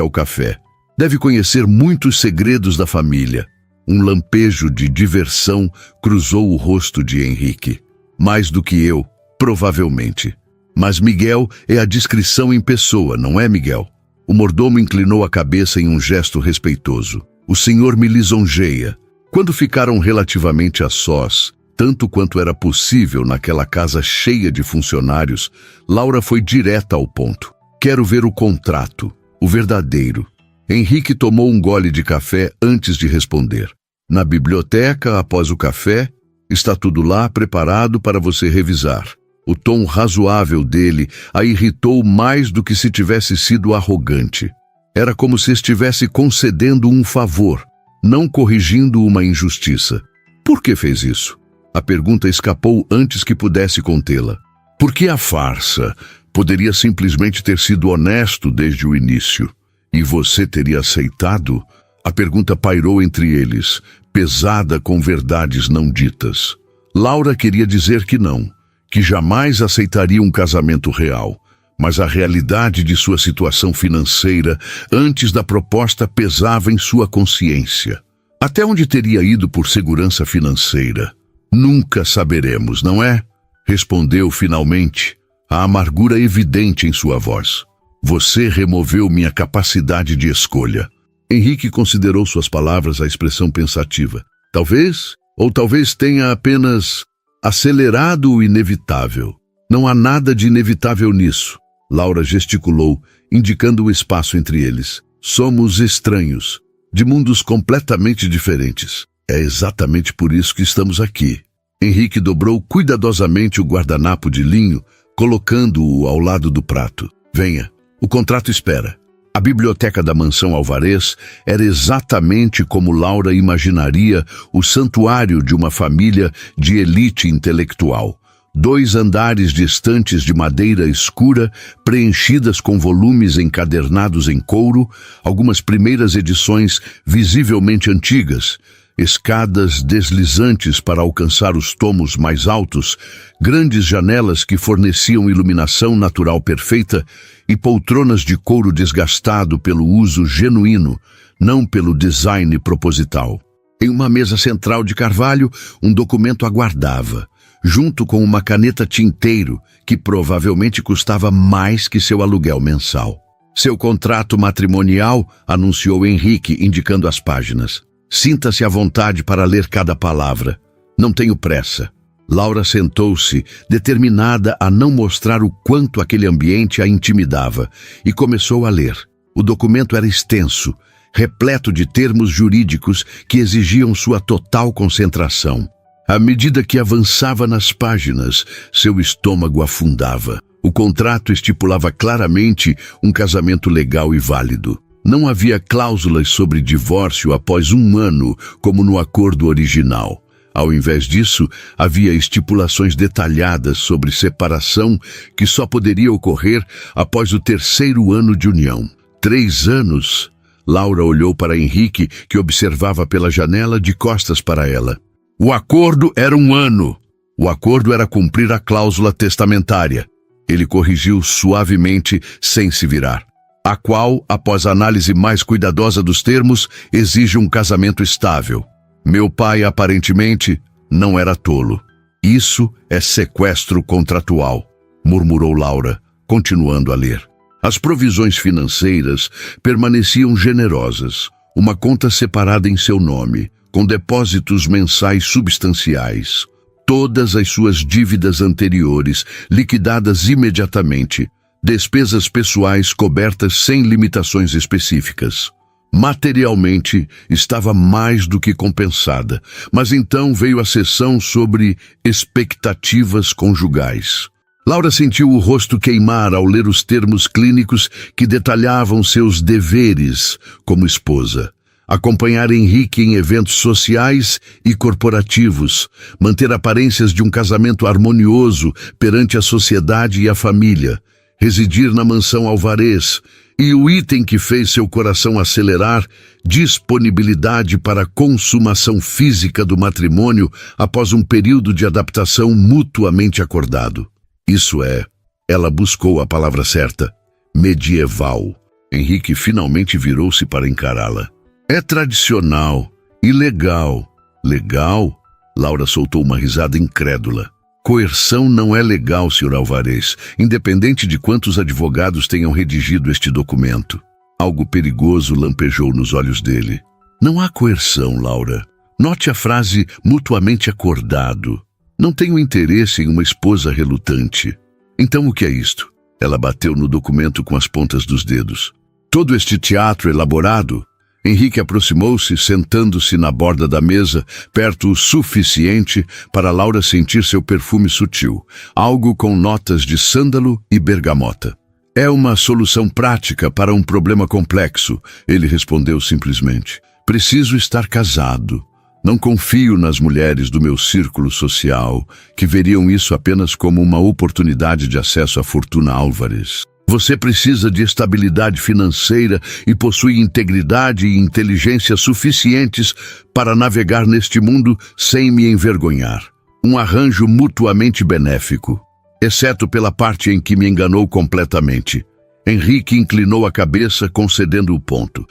ao café. Deve conhecer muitos segredos da família. Um lampejo de diversão cruzou o rosto de Henrique. Mais do que eu, provavelmente. Mas Miguel é a discrição em pessoa, não é, Miguel? O mordomo inclinou a cabeça em um gesto respeitoso. O senhor me lisonjeia. Quando ficaram relativamente a sós, tanto quanto era possível naquela casa cheia de funcionários, Laura foi direta ao ponto. Quero ver o contrato, o verdadeiro. Henrique tomou um gole de café antes de responder. Na biblioteca, após o café, está tudo lá preparado para você revisar. O tom razoável dele a irritou mais do que se tivesse sido arrogante. Era como se estivesse concedendo um favor, não corrigindo uma injustiça. Por que fez isso? A pergunta escapou antes que pudesse contê-la. Por que a farsa? Poderia simplesmente ter sido honesto desde o início. E você teria aceitado? A pergunta pairou entre eles, pesada com verdades não ditas. Laura queria dizer que não, que jamais aceitaria um casamento real, mas a realidade de sua situação financeira antes da proposta pesava em sua consciência. Até onde teria ido por segurança financeira? Nunca saberemos, não é? Respondeu finalmente, a amargura evidente em sua voz. Você removeu minha capacidade de escolha. Henrique considerou suas palavras a expressão pensativa. Talvez tenha apenas acelerado o inevitável. Não há nada de inevitável nisso. Laura gesticulou, indicando o espaço entre eles. Somos estranhos, de mundos completamente diferentes. É exatamente por isso que estamos aqui. Henrique dobrou cuidadosamente o guardanapo de linho, colocando-o ao lado do prato. Venha, o contrato espera. A biblioteca da mansão Alvarez era exatamente como Laura imaginaria o santuário de uma família de elite intelectual. 2 andares distantes de madeira escura, preenchidas com volumes encadernados em couro, algumas primeiras edições visivelmente antigas, escadas deslizantes para alcançar os tomos mais altos, grandes janelas que forneciam iluminação natural perfeita e poltronas de couro desgastado pelo uso genuíno, não pelo design proposital. Em uma mesa central de carvalho, um documento aguardava, junto com uma caneta tinteiro que provavelmente custava mais que seu aluguel mensal. Seu contrato matrimonial, anunciou Henrique, indicando as páginas. Sinta-se à vontade para ler cada palavra. Não tenho pressa. Laura sentou-se, determinada a não mostrar o quanto aquele ambiente a intimidava, e começou a ler. O documento era extenso, repleto de termos jurídicos que exigiam sua total concentração. À medida que avançava nas páginas, seu estômago afundava. O contrato estipulava claramente um casamento legal e válido. Não havia cláusulas sobre divórcio após 1 ano, como no acordo original. Ao invés disso, havia estipulações detalhadas sobre separação que só poderia ocorrer após o 3º ano de união. 3 anos? Laura olhou para Henrique, que observava pela janela de costas para ela. O acordo era 1 ano. O acordo era cumprir a cláusula testamentária. Ele corrigiu suavemente, sem se virar. A qual, após análise mais cuidadosa dos termos, exige um casamento estável. Meu pai, aparentemente, não era tolo. Isso é sequestro contratual, murmurou Laura, continuando a ler. As provisões financeiras permaneciam generosas. Uma conta separada em seu nome, com depósitos mensais substanciais. Todas as suas dívidas anteriores, liquidadas imediatamente. Despesas pessoais cobertas sem limitações específicas. Materialmente, estava mais do que compensada, mas então veio a sessão sobre expectativas conjugais. Laura sentiu o rosto queimar ao ler os termos clínicos que detalhavam seus deveres como esposa. Acompanhar Henrique em eventos sociais e corporativos, manter aparências de um casamento harmonioso perante a sociedade e a família, residir na mansão Alvarez, e o item que fez seu coração acelerar, disponibilidade para a consumação física do matrimônio após um período de adaptação mutuamente acordado. Isso é, ela buscou a palavra certa, medieval. Henrique finalmente virou-se para encará-la. É tradicional e legal. Legal? Laura soltou uma risada incrédula. Coerção não é legal, Sr. Alvarez, independente de quantos advogados tenham redigido este documento. Algo perigoso lampejou nos olhos dele. Não há coerção, Laura. Note a frase mutuamente acordado. Não tenho interesse em uma esposa relutante. Então o que é isto? Ela bateu no documento com as pontas dos dedos. Todo este teatro elaborado. Henrique aproximou-se, sentando-se na borda da mesa, perto o suficiente para Laura sentir seu perfume sutil, algo com notas de sândalo e bergamota. É uma solução prática para um problema complexo, ele respondeu simplesmente. Preciso estar casado. Não confio nas mulheres do meu círculo social, que veriam isso apenas como uma oportunidade de acesso à fortuna Álvares. Você precisa de estabilidade financeira e possui integridade e inteligência suficientes para navegar neste mundo sem me envergonhar. Um arranjo mutuamente benéfico, exceto pela parte em que me enganou completamente. Henrique inclinou a cabeça, concedendo o ponto.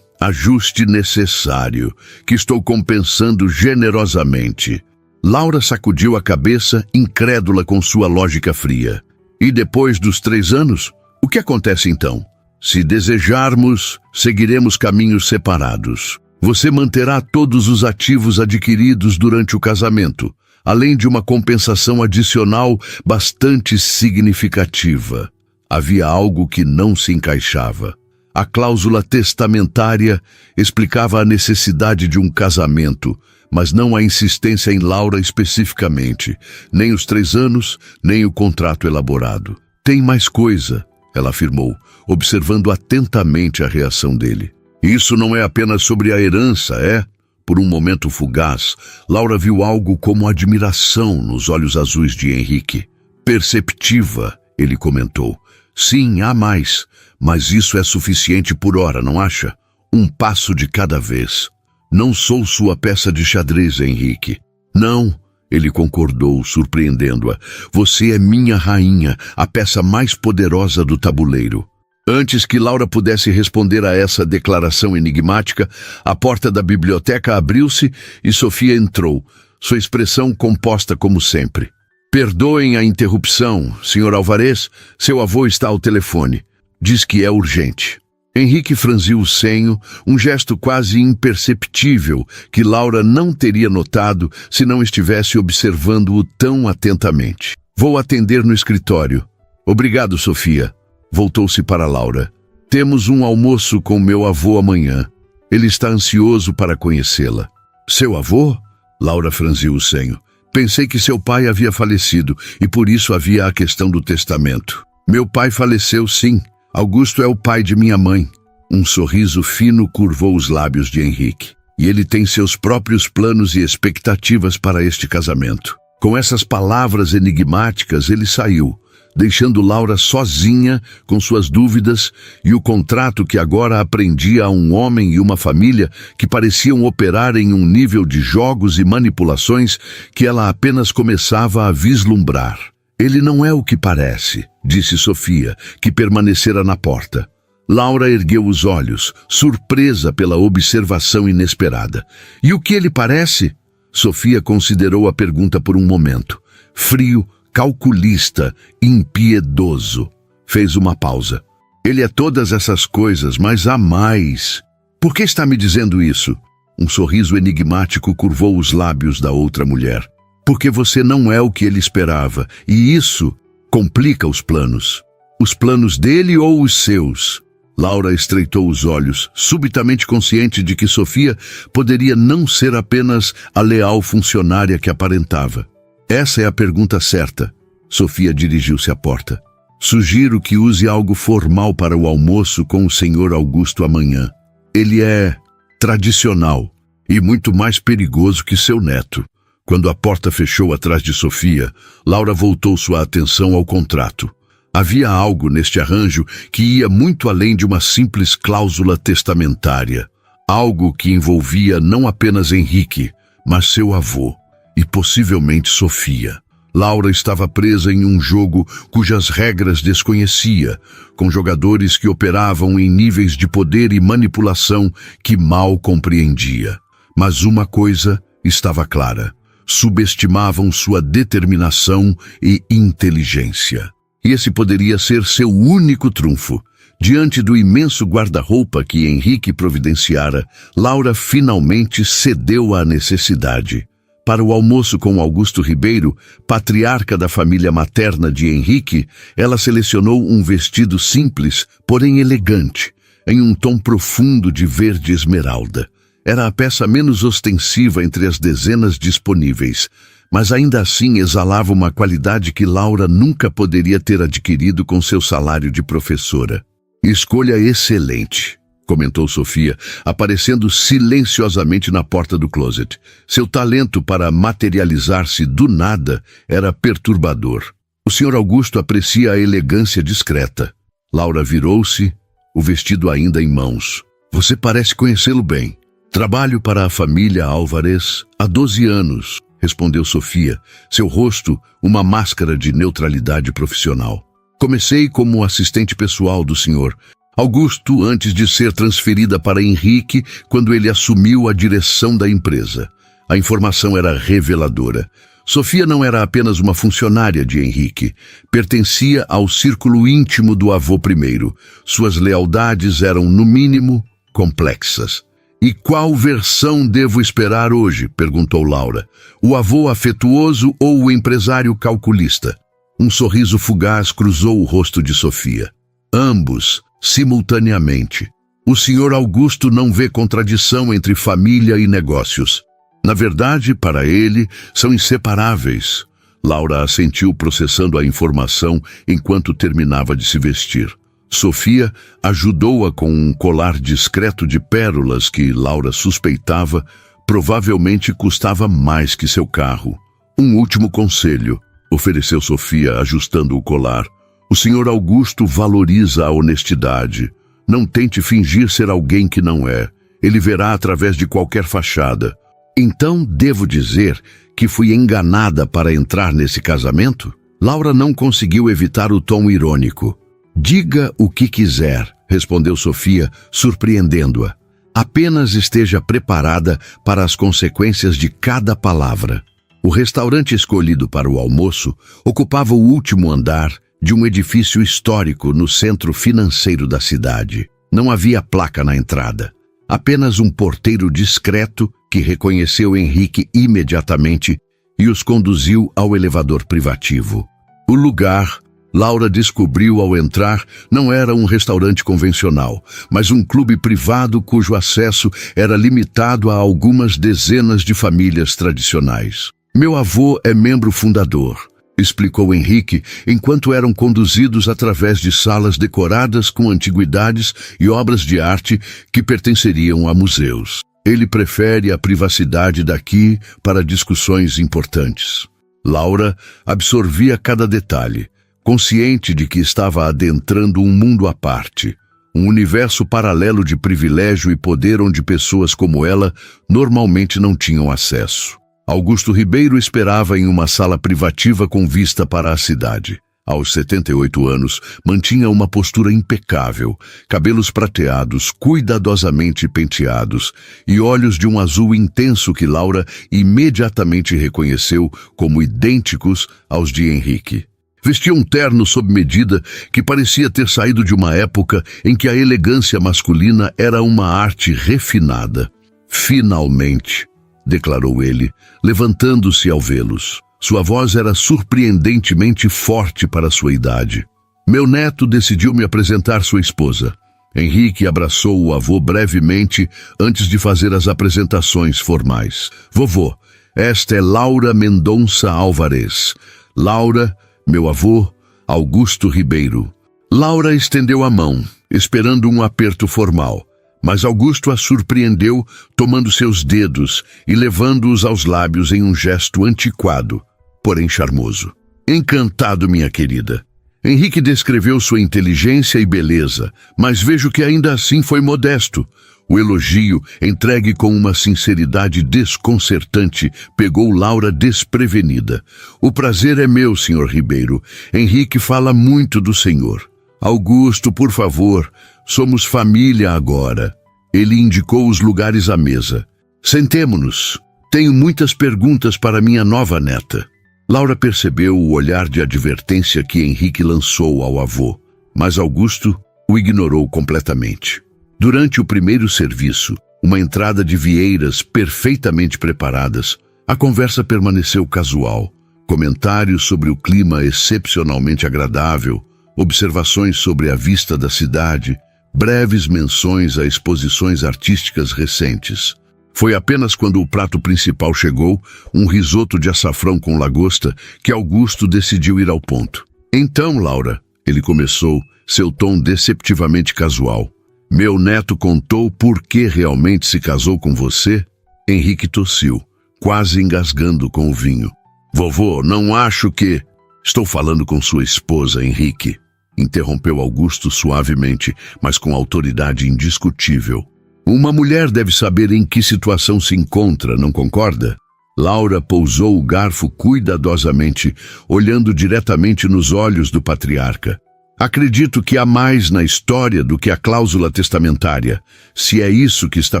Ajuste necessário, que estou compensando generosamente. Laura sacudiu a cabeça, incrédula com sua lógica fria. E depois dos 3 anos, o que acontece então? Se desejarmos, seguiremos caminhos separados. Você manterá todos os ativos adquiridos durante o casamento, além de uma compensação adicional bastante significativa. Havia algo que não se encaixava. A cláusula testamentária explicava a necessidade de um casamento, mas não a insistência em Laura especificamente, nem os 3 anos, nem o contrato elaborado. Tem mais coisa, ela afirmou, observando atentamente a reação dele. Isso não é apenas sobre a herança, é? Por um momento fugaz, Laura viu algo como admiração nos olhos azuis de Henrique. Perceptiva, ele comentou. Sim, há mais, mas isso é suficiente por hora, não acha? Um passo de cada vez. Não sou sua peça de xadrez, Henrique. Não, ele concordou, surpreendendo-a. Você é minha rainha, a peça mais poderosa do tabuleiro. Antes que Laura pudesse responder a essa declaração enigmática, a porta da biblioteca abriu-se e Sofia entrou, sua expressão composta como sempre. Perdoem a interrupção, Sr. Álvares, seu avô está ao telefone. Diz que é urgente. Henrique franziu o senho, um gesto quase imperceptível que Laura não teria notado se não estivesse observando-o tão atentamente. Vou atender no escritório. Obrigado, Sofia. Voltou-se para Laura. Temos um almoço com meu avô amanhã. Ele está ansioso para conhecê-la. Seu avô? Laura franziu o senho. Pensei que seu pai havia falecido e por isso havia a questão do testamento. Meu pai faleceu, sim. Augusto é o pai de minha mãe. Um sorriso fino curvou os lábios de Henrique. E ele tem seus próprios planos e expectativas para este casamento. Com essas palavras enigmáticas, ele saiu, deixando Laura sozinha com suas dúvidas e o contrato que agora aprendia a um homem e uma família que pareciam operar em um nível de jogos e manipulações que ela apenas começava a vislumbrar. Ele não é o que parece, disse Sofia, que permanecera na porta. Laura ergueu os olhos, surpresa pela observação inesperada. E o que ele parece? Sofia considerou a pergunta por um momento. Frio, calculista, impiedoso. Fez uma pausa. Ele é todas essas coisas, mas há mais. Por que está me dizendo isso? Um sorriso enigmático curvou os lábios da outra mulher. Porque você não é o que ele esperava, e isso complica os planos. Os planos dele ou os seus? Laura estreitou os olhos, subitamente consciente de que Sofia poderia não ser apenas a leal funcionária que aparentava. Essa é a pergunta certa. Sofia dirigiu-se à porta. Sugiro que use algo formal para o almoço com o Sr. Augusto amanhã. Ele é tradicional e muito mais perigoso que seu neto. Quando a porta fechou atrás de Sofia, Laura voltou sua atenção ao contrato. Havia algo neste arranjo que ia muito além de uma simples cláusula testamentária. Algo que envolvia não apenas Henrique, mas seu avô e possivelmente Sofia. Laura estava presa em um jogo cujas regras desconhecia, com jogadores que operavam em níveis de poder e manipulação que mal compreendia. Mas uma coisa estava clara. Subestimavam sua determinação e inteligência. E esse poderia ser seu único trunfo. Diante do imenso guarda-roupa que Henrique providenciara, Laura finalmente cedeu à necessidade. Para o almoço com Augusto Ribeiro, patriarca da família materna de Henrique, ela selecionou um vestido simples, porém elegante, em um tom profundo de verde esmeralda. Era a peça menos ostensiva entre as dezenas disponíveis, mas ainda assim exalava uma qualidade que Laura nunca poderia ter adquirido com seu salário de professora. Escolha excelente, comentou Sofia, aparecendo silenciosamente na porta do closet. Seu talento para materializar-se do nada era perturbador. O Sr. Augusto aprecia a elegância discreta. Laura virou-se, o vestido ainda em mãos. Você parece conhecê-lo bem. Trabalho para a família Álvarez há 12 anos, respondeu Sofia, seu rosto uma máscara de neutralidade profissional. Comecei como assistente pessoal do senhor Augusto antes de ser transferida para Henrique quando ele assumiu a direção da empresa. A informação era reveladora. Sofia não era apenas uma funcionária de Henrique, pertencia ao círculo íntimo do avô primeiro. Suas lealdades eram, no mínimo, complexas. E qual versão devo esperar hoje? Perguntou Laura. O avô afetuoso ou o empresário calculista? Um sorriso fugaz cruzou o rosto de Sofia. Ambos, simultaneamente. O Sr. Augusto não vê contradição entre família e negócios. Na verdade, para ele, são inseparáveis. Laura assentiu, processando a informação enquanto terminava de se vestir. Sofia ajudou-a com um colar discreto de pérolas que Laura suspeitava provavelmente custava mais que seu carro. Um último conselho, ofereceu Sofia, ajustando o colar. O Sr. Augusto valoriza a honestidade. Não tente fingir ser alguém que não é. Ele verá através de qualquer fachada. Então, devo dizer que fui enganada para entrar nesse casamento? Laura não conseguiu evitar o tom irônico. Diga o que quiser, respondeu Sofia, surpreendendo-a. Apenas esteja preparada para as consequências de cada palavra. O restaurante escolhido para o almoço ocupava o último andar de um edifício histórico no centro financeiro da cidade. Não havia placa na entrada. Apenas um porteiro discreto que reconheceu Henrique imediatamente e os conduziu ao elevador privativo. O lugar, Laura descobriu ao entrar, não era um restaurante convencional, mas um clube privado cujo acesso era limitado a algumas dezenas de famílias tradicionais. Meu avô é membro fundador, explicou Henrique, enquanto eram conduzidos através de salas decoradas com antiguidades e obras de arte que pertenceriam a museus. Ele prefere a privacidade daqui para discussões importantes. Laura absorvia cada detalhe, consciente de que estava adentrando um mundo à parte, um universo paralelo de privilégio e poder onde pessoas como ela normalmente não tinham acesso. Augusto Ribeiro esperava em uma sala privativa com vista para a cidade. Aos 78 anos, mantinha uma postura impecável, cabelos prateados, cuidadosamente penteados e olhos de um azul intenso que Laura imediatamente reconheceu como idênticos aos de Henrique. Vestia um terno sob medida que parecia ter saído de uma época em que a elegância masculina era uma arte refinada. Finalmente, declarou ele, levantando-se ao vê-los. Sua voz era surpreendentemente forte para sua idade. Meu neto decidiu me apresentar sua esposa. Henrique abraçou o avô brevemente antes de fazer as apresentações formais. Vovô, esta é Laura Mendonça Álvarez. Laura, meu avô, Augusto Ribeiro. Laura estendeu a mão, esperando um aperto formal. Mas Augusto a surpreendeu, tomando seus dedos e levando-os aos lábios em um gesto antiquado, porém charmoso. Encantado, minha querida. Henrique descreveu sua inteligência e beleza, mas vejo que ainda assim foi modesto. O elogio, entregue com uma sinceridade desconcertante, pegou Laura desprevenida. O prazer é meu, Sr. Ribeiro. Henrique fala muito do senhor. Augusto, por favor, somos família agora. Ele indicou os lugares à mesa. Sentemo-nos. Tenho muitas perguntas para minha nova neta. Laura percebeu o olhar de advertência que Henrique lançou ao avô, mas Augusto o ignorou completamente. Durante o primeiro serviço, uma entrada de vieiras perfeitamente preparadas A conversa permaneceu casual. Comentários sobre o clima excepcionalmente agradável, observações sobre a vista da cidade, breves menções a exposições artísticas recentes. Foi apenas quando o prato principal chegou, um risoto de açafrão com lagosta, que Augusto decidiu ir ao ponto. Então, Laura, ele começou, seu tom deceptivamente casual. Meu neto contou por que realmente se casou com você? Henrique tossiu, quase engasgando com o vinho. Vovô, não acho que... Estou falando com sua esposa, Henrique. Interrompeu Augusto suavemente, mas com autoridade indiscutível. Uma mulher deve saber em que situação se encontra, não concorda? Laura pousou o garfo cuidadosamente, olhando diretamente nos olhos do patriarca. Acredito que há mais na história do que a cláusula testamentária, se é isso que está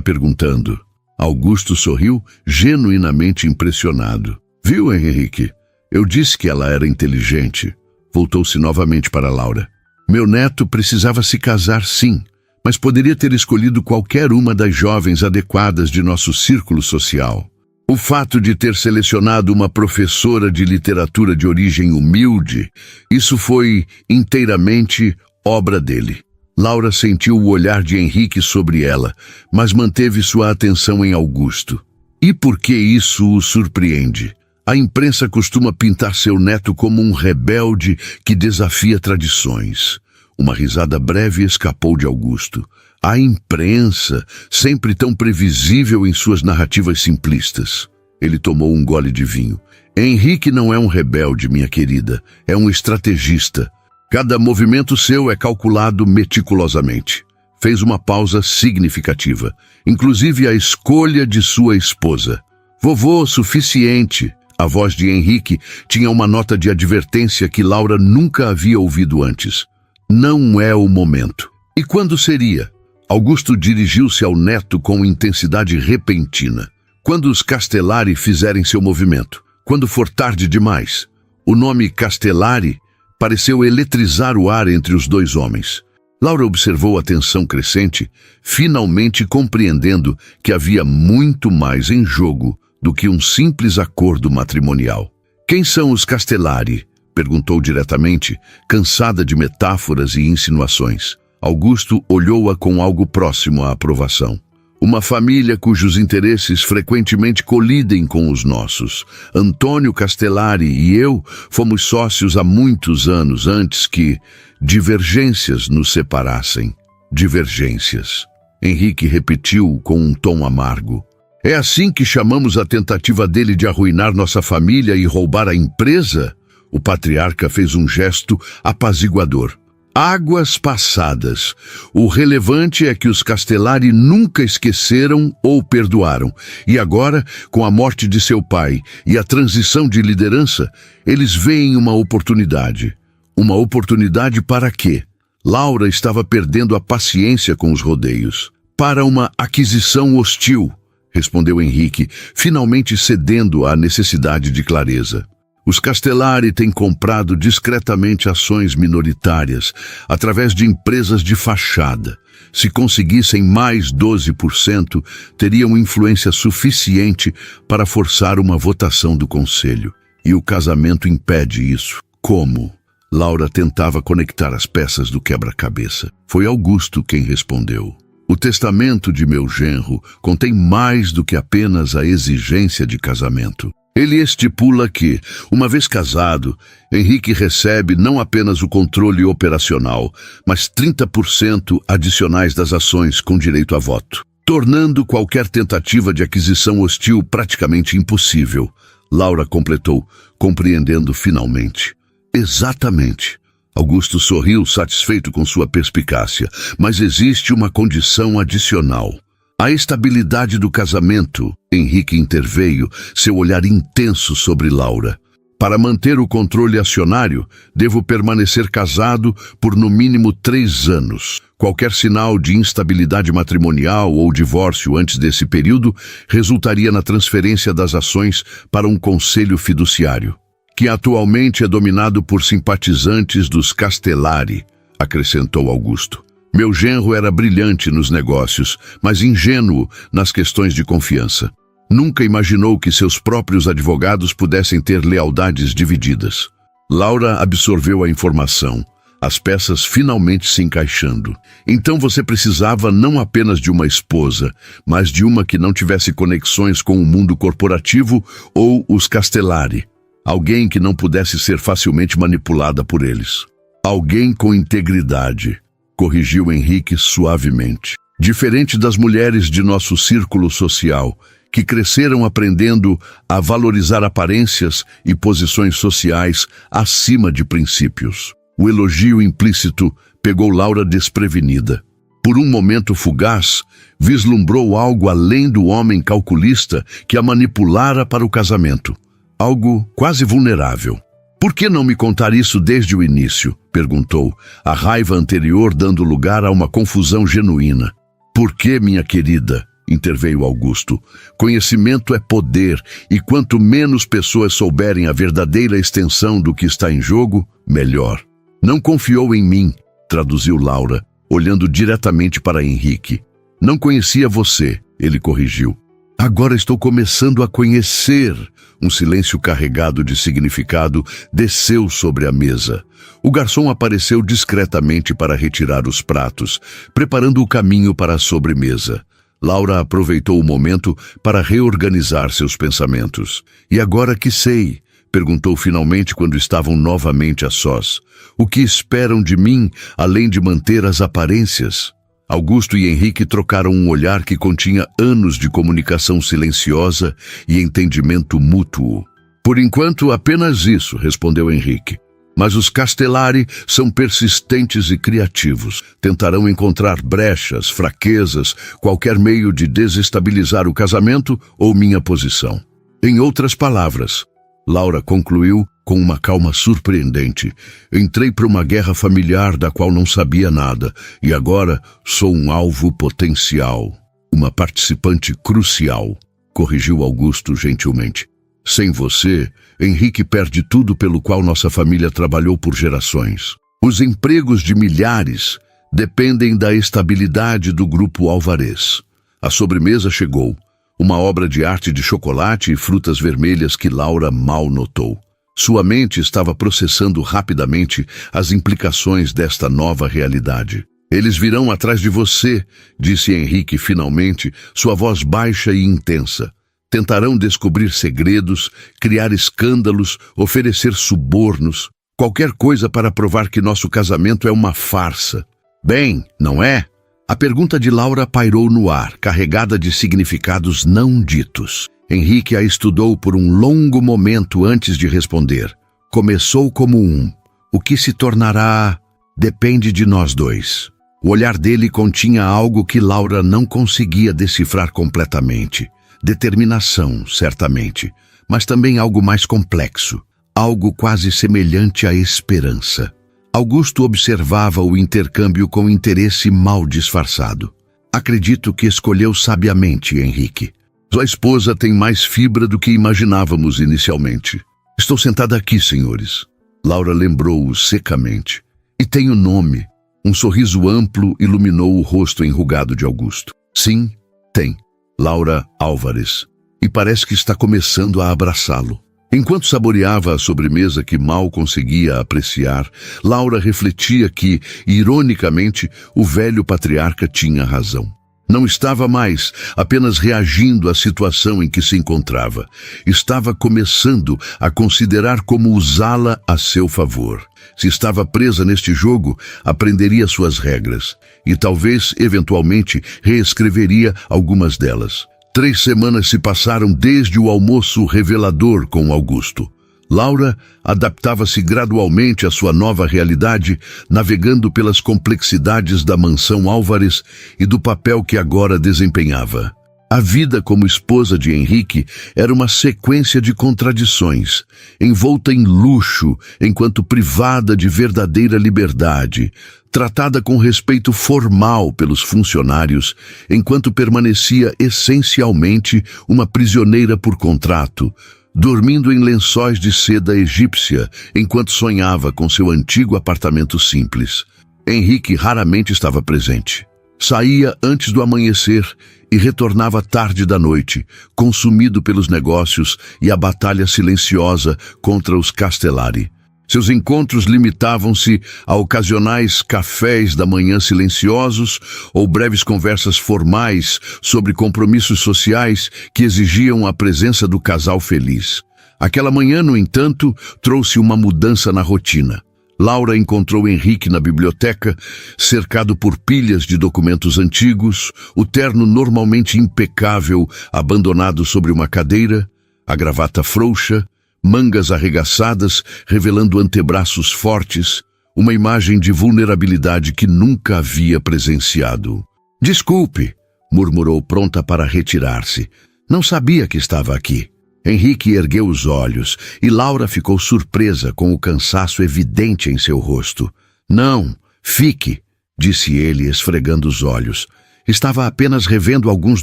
perguntando. Augusto sorriu, genuinamente impressionado. Viu, Henrique? Eu disse que ela era inteligente. Voltou-se novamente para Laura. Meu neto precisava se casar, sim, mas poderia ter escolhido qualquer uma das jovens adequadas de nosso círculo social. O fato de ter selecionado uma professora de literatura de origem humilde, isso foi inteiramente obra dele. Laura sentiu o olhar de Henrique sobre ela, mas manteve sua atenção em Augusto. E por que isso o surpreende? A imprensa costuma pintar seu neto como um rebelde que desafia tradições. Uma risada breve escapou de Augusto. A imprensa, sempre tão previsível em suas narrativas simplistas. Ele tomou um gole de vinho. Henrique não é um rebelde, minha querida. É um estrategista. Cada movimento seu é calculado meticulosamente. Fez uma pausa significativa. Inclusive a escolha de sua esposa. Vovô, suficiente. A voz de Henrique tinha uma nota de advertência que Laura nunca havia ouvido antes. Não é o momento. E quando seria? Augusto dirigiu-se ao neto com intensidade repentina. Quando os Castellari fizerem seu movimento. Quando for tarde demais. O nome Castellari pareceu eletrizar o ar entre os dois homens. Laura observou a tensão crescente, finalmente compreendendo que havia muito mais em jogo do que um simples acordo matrimonial. Quem são os Castellari? Perguntou diretamente, cansada de metáforas e insinuações. Augusto olhou-a com algo próximo à aprovação. Uma família cujos interesses frequentemente colidem com os nossos. Antônio Castellari e eu fomos sócios há muitos anos antes que divergências nos separassem. Divergências. Henrique repetiu com um tom amargo. É assim que chamamos a tentativa dele de arruinar nossa família e roubar a empresa? O patriarca fez um gesto apaziguador. Águas passadas. O relevante é que os Castellari nunca esqueceram ou perdoaram. E agora, com a morte de seu pai e a transição de liderança, eles veem uma oportunidade. Uma oportunidade para quê? Laura estava perdendo a paciência com os rodeios. Para uma aquisição hostil, respondeu Henrique, finalmente cedendo à necessidade de clareza. Os Castellari têm comprado discretamente ações minoritárias, através de empresas de fachada. Se conseguissem mais 12%, teriam influência suficiente para forçar uma votação do Conselho. E o casamento impede isso. Como? Laura tentava conectar as peças do quebra-cabeça. Foi Augusto quem respondeu. O testamento de meu genro contém mais do que apenas a exigência de casamento. Ele estipula que, uma vez casado, Henrique recebe não apenas o controle operacional, mas 30% adicionais das ações com direito a voto, tornando qualquer tentativa de aquisição hostil praticamente impossível. Laura completou, compreendendo finalmente. Exatamente. Augusto sorriu, satisfeito com sua perspicácia, mas existe uma condição adicional. A estabilidade do casamento. Henrique interveio, seu olhar intenso sobre Laura. Para manter o controle acionário, devo permanecer casado por no mínimo 3 anos. Qualquer sinal de instabilidade matrimonial ou divórcio antes desse período resultaria na transferência das ações para um conselho fiduciário, que atualmente é dominado por simpatizantes dos Castellari, acrescentou Augusto. Meu genro era brilhante nos negócios, mas ingênuo nas questões de confiança. Nunca imaginou que seus próprios advogados pudessem ter lealdades divididas. Laura absorveu a informação, as peças finalmente se encaixando. Então você precisava não apenas de uma esposa, mas de uma que não tivesse conexões com o mundo corporativo ou os Castellari. Alguém que não pudesse ser facilmente manipulada por eles. Alguém com integridade, corrigiu Henrique suavemente. Diferente das mulheres de nosso círculo social, que cresceram aprendendo a valorizar aparências e posições sociais acima de princípios. O elogio implícito pegou Laura desprevenida. Por um momento fugaz, vislumbrou algo além do homem calculista que a manipulara para o casamento. Algo quase vulnerável. «Por que não me contar isso desde o início?» perguntou, a raiva anterior dando lugar a uma confusão genuína. «Por que, minha querida?» interveio Augusto. «Conhecimento é poder, e quanto menos pessoas souberem a verdadeira extensão do que está em jogo, melhor.» «Não confiou em mim», traduziu Laura, olhando diretamente para Henrique. «Não conhecia você», ele corrigiu. «Agora estou começando a conhecer.» Um silêncio carregado de significado desceu sobre a mesa. O garçom apareceu discretamente para retirar os pratos, preparando o caminho para a sobremesa. Laura aproveitou o momento para reorganizar seus pensamentos. «E agora que sei?» perguntou finalmente quando estavam novamente a sós. «O que esperam de mim, além de manter as aparências?» Augusto e Henrique trocaram um olhar que continha anos de comunicação silenciosa e entendimento mútuo. «Por enquanto, apenas isso», respondeu Henrique. «Mas os Castellari são persistentes e criativos. Tentarão encontrar brechas, fraquezas, qualquer meio de desestabilizar o casamento ou minha posição. Em outras palavras», Laura concluiu com uma calma surpreendente, «entrei para uma guerra familiar da qual não sabia nada, e agora sou um alvo potencial, uma participante crucial», corrigiu Augusto gentilmente. «Sem você, Henrique perde tudo pelo qual nossa família trabalhou por gerações. Os empregos de milhares dependem da estabilidade do grupo Álvarez.» A sobremesa chegou, uma obra de arte de chocolate e frutas vermelhas que Laura mal notou. Sua mente estava processando rapidamente as implicações desta nova realidade. «Eles virão atrás de você», disse Henrique finalmente, sua voz baixa e intensa. «Tentarão descobrir segredos, criar escândalos, oferecer subornos, qualquer coisa para provar que nosso casamento é uma farsa. Bem, não é?» A pergunta de Laura pairou no ar, carregada de significados não ditos. Henrique a estudou por um longo momento antes de responder. Começou como o que se tornará, depende de nós dois. O olhar dele continha algo que Laura não conseguia decifrar completamente. Determinação, certamente, mas também algo mais complexo, algo quase semelhante à esperança. Augusto observava o intercâmbio com interesse mal disfarçado. «Acredito que escolheu sabiamente, Henrique. Sua esposa tem mais fibra do que imaginávamos inicialmente. Estou sentada aqui, senhores.» Laura lembrou-o secamente. «E tem o nome.» Um sorriso amplo iluminou o rosto enrugado de Augusto. «Sim, tem. Laura Álvarez. E parece que está começando a abraçá-lo.» Enquanto saboreava a sobremesa que mal conseguia apreciar, Laura refletia que, ironicamente, o velho patriarca tinha razão. Não estava mais apenas reagindo à situação em que se encontrava. Estava começando a considerar como usá-la a seu favor. Se estava presa neste jogo, aprenderia suas regras e talvez, eventualmente, reescreveria algumas delas. 3 semanas se passaram desde o almoço revelador com Augusto. Laura adaptava-se gradualmente à sua nova realidade, navegando pelas complexidades da mansão Álvarez e do papel que agora desempenhava. A vida como esposa de Henrique era uma sequência de contradições, envolta em luxo enquanto privada de verdadeira liberdade, tratada com respeito formal pelos funcionários, enquanto permanecia essencialmente uma prisioneira por contrato, dormindo em lençóis de seda egípcia enquanto sonhava com seu antigo apartamento simples. Henrique raramente estava presente. Saía antes do amanhecer e retornava tarde da noite, consumido pelos negócios e a batalha silenciosa contra os Castellari. Seus encontros limitavam-se a ocasionais cafés da manhã silenciosos ou breves conversas formais sobre compromissos sociais que exigiam a presença do casal feliz. Aquela manhã, no entanto, trouxe uma mudança na rotina. Laura encontrou Henrique na biblioteca, cercado por pilhas de documentos antigos, o terno normalmente impecável abandonado sobre uma cadeira, a gravata frouxa, mangas arregaçadas revelando antebraços fortes, uma imagem de vulnerabilidade que nunca havia presenciado. "Desculpe", murmurou pronta para retirar-se. "Não sabia que estava aqui." Henrique ergueu os olhos e Laura ficou surpresa com o cansaço evidente em seu rosto. "Não, fique", disse ele, esfregando os olhos. Estava apenas revendo alguns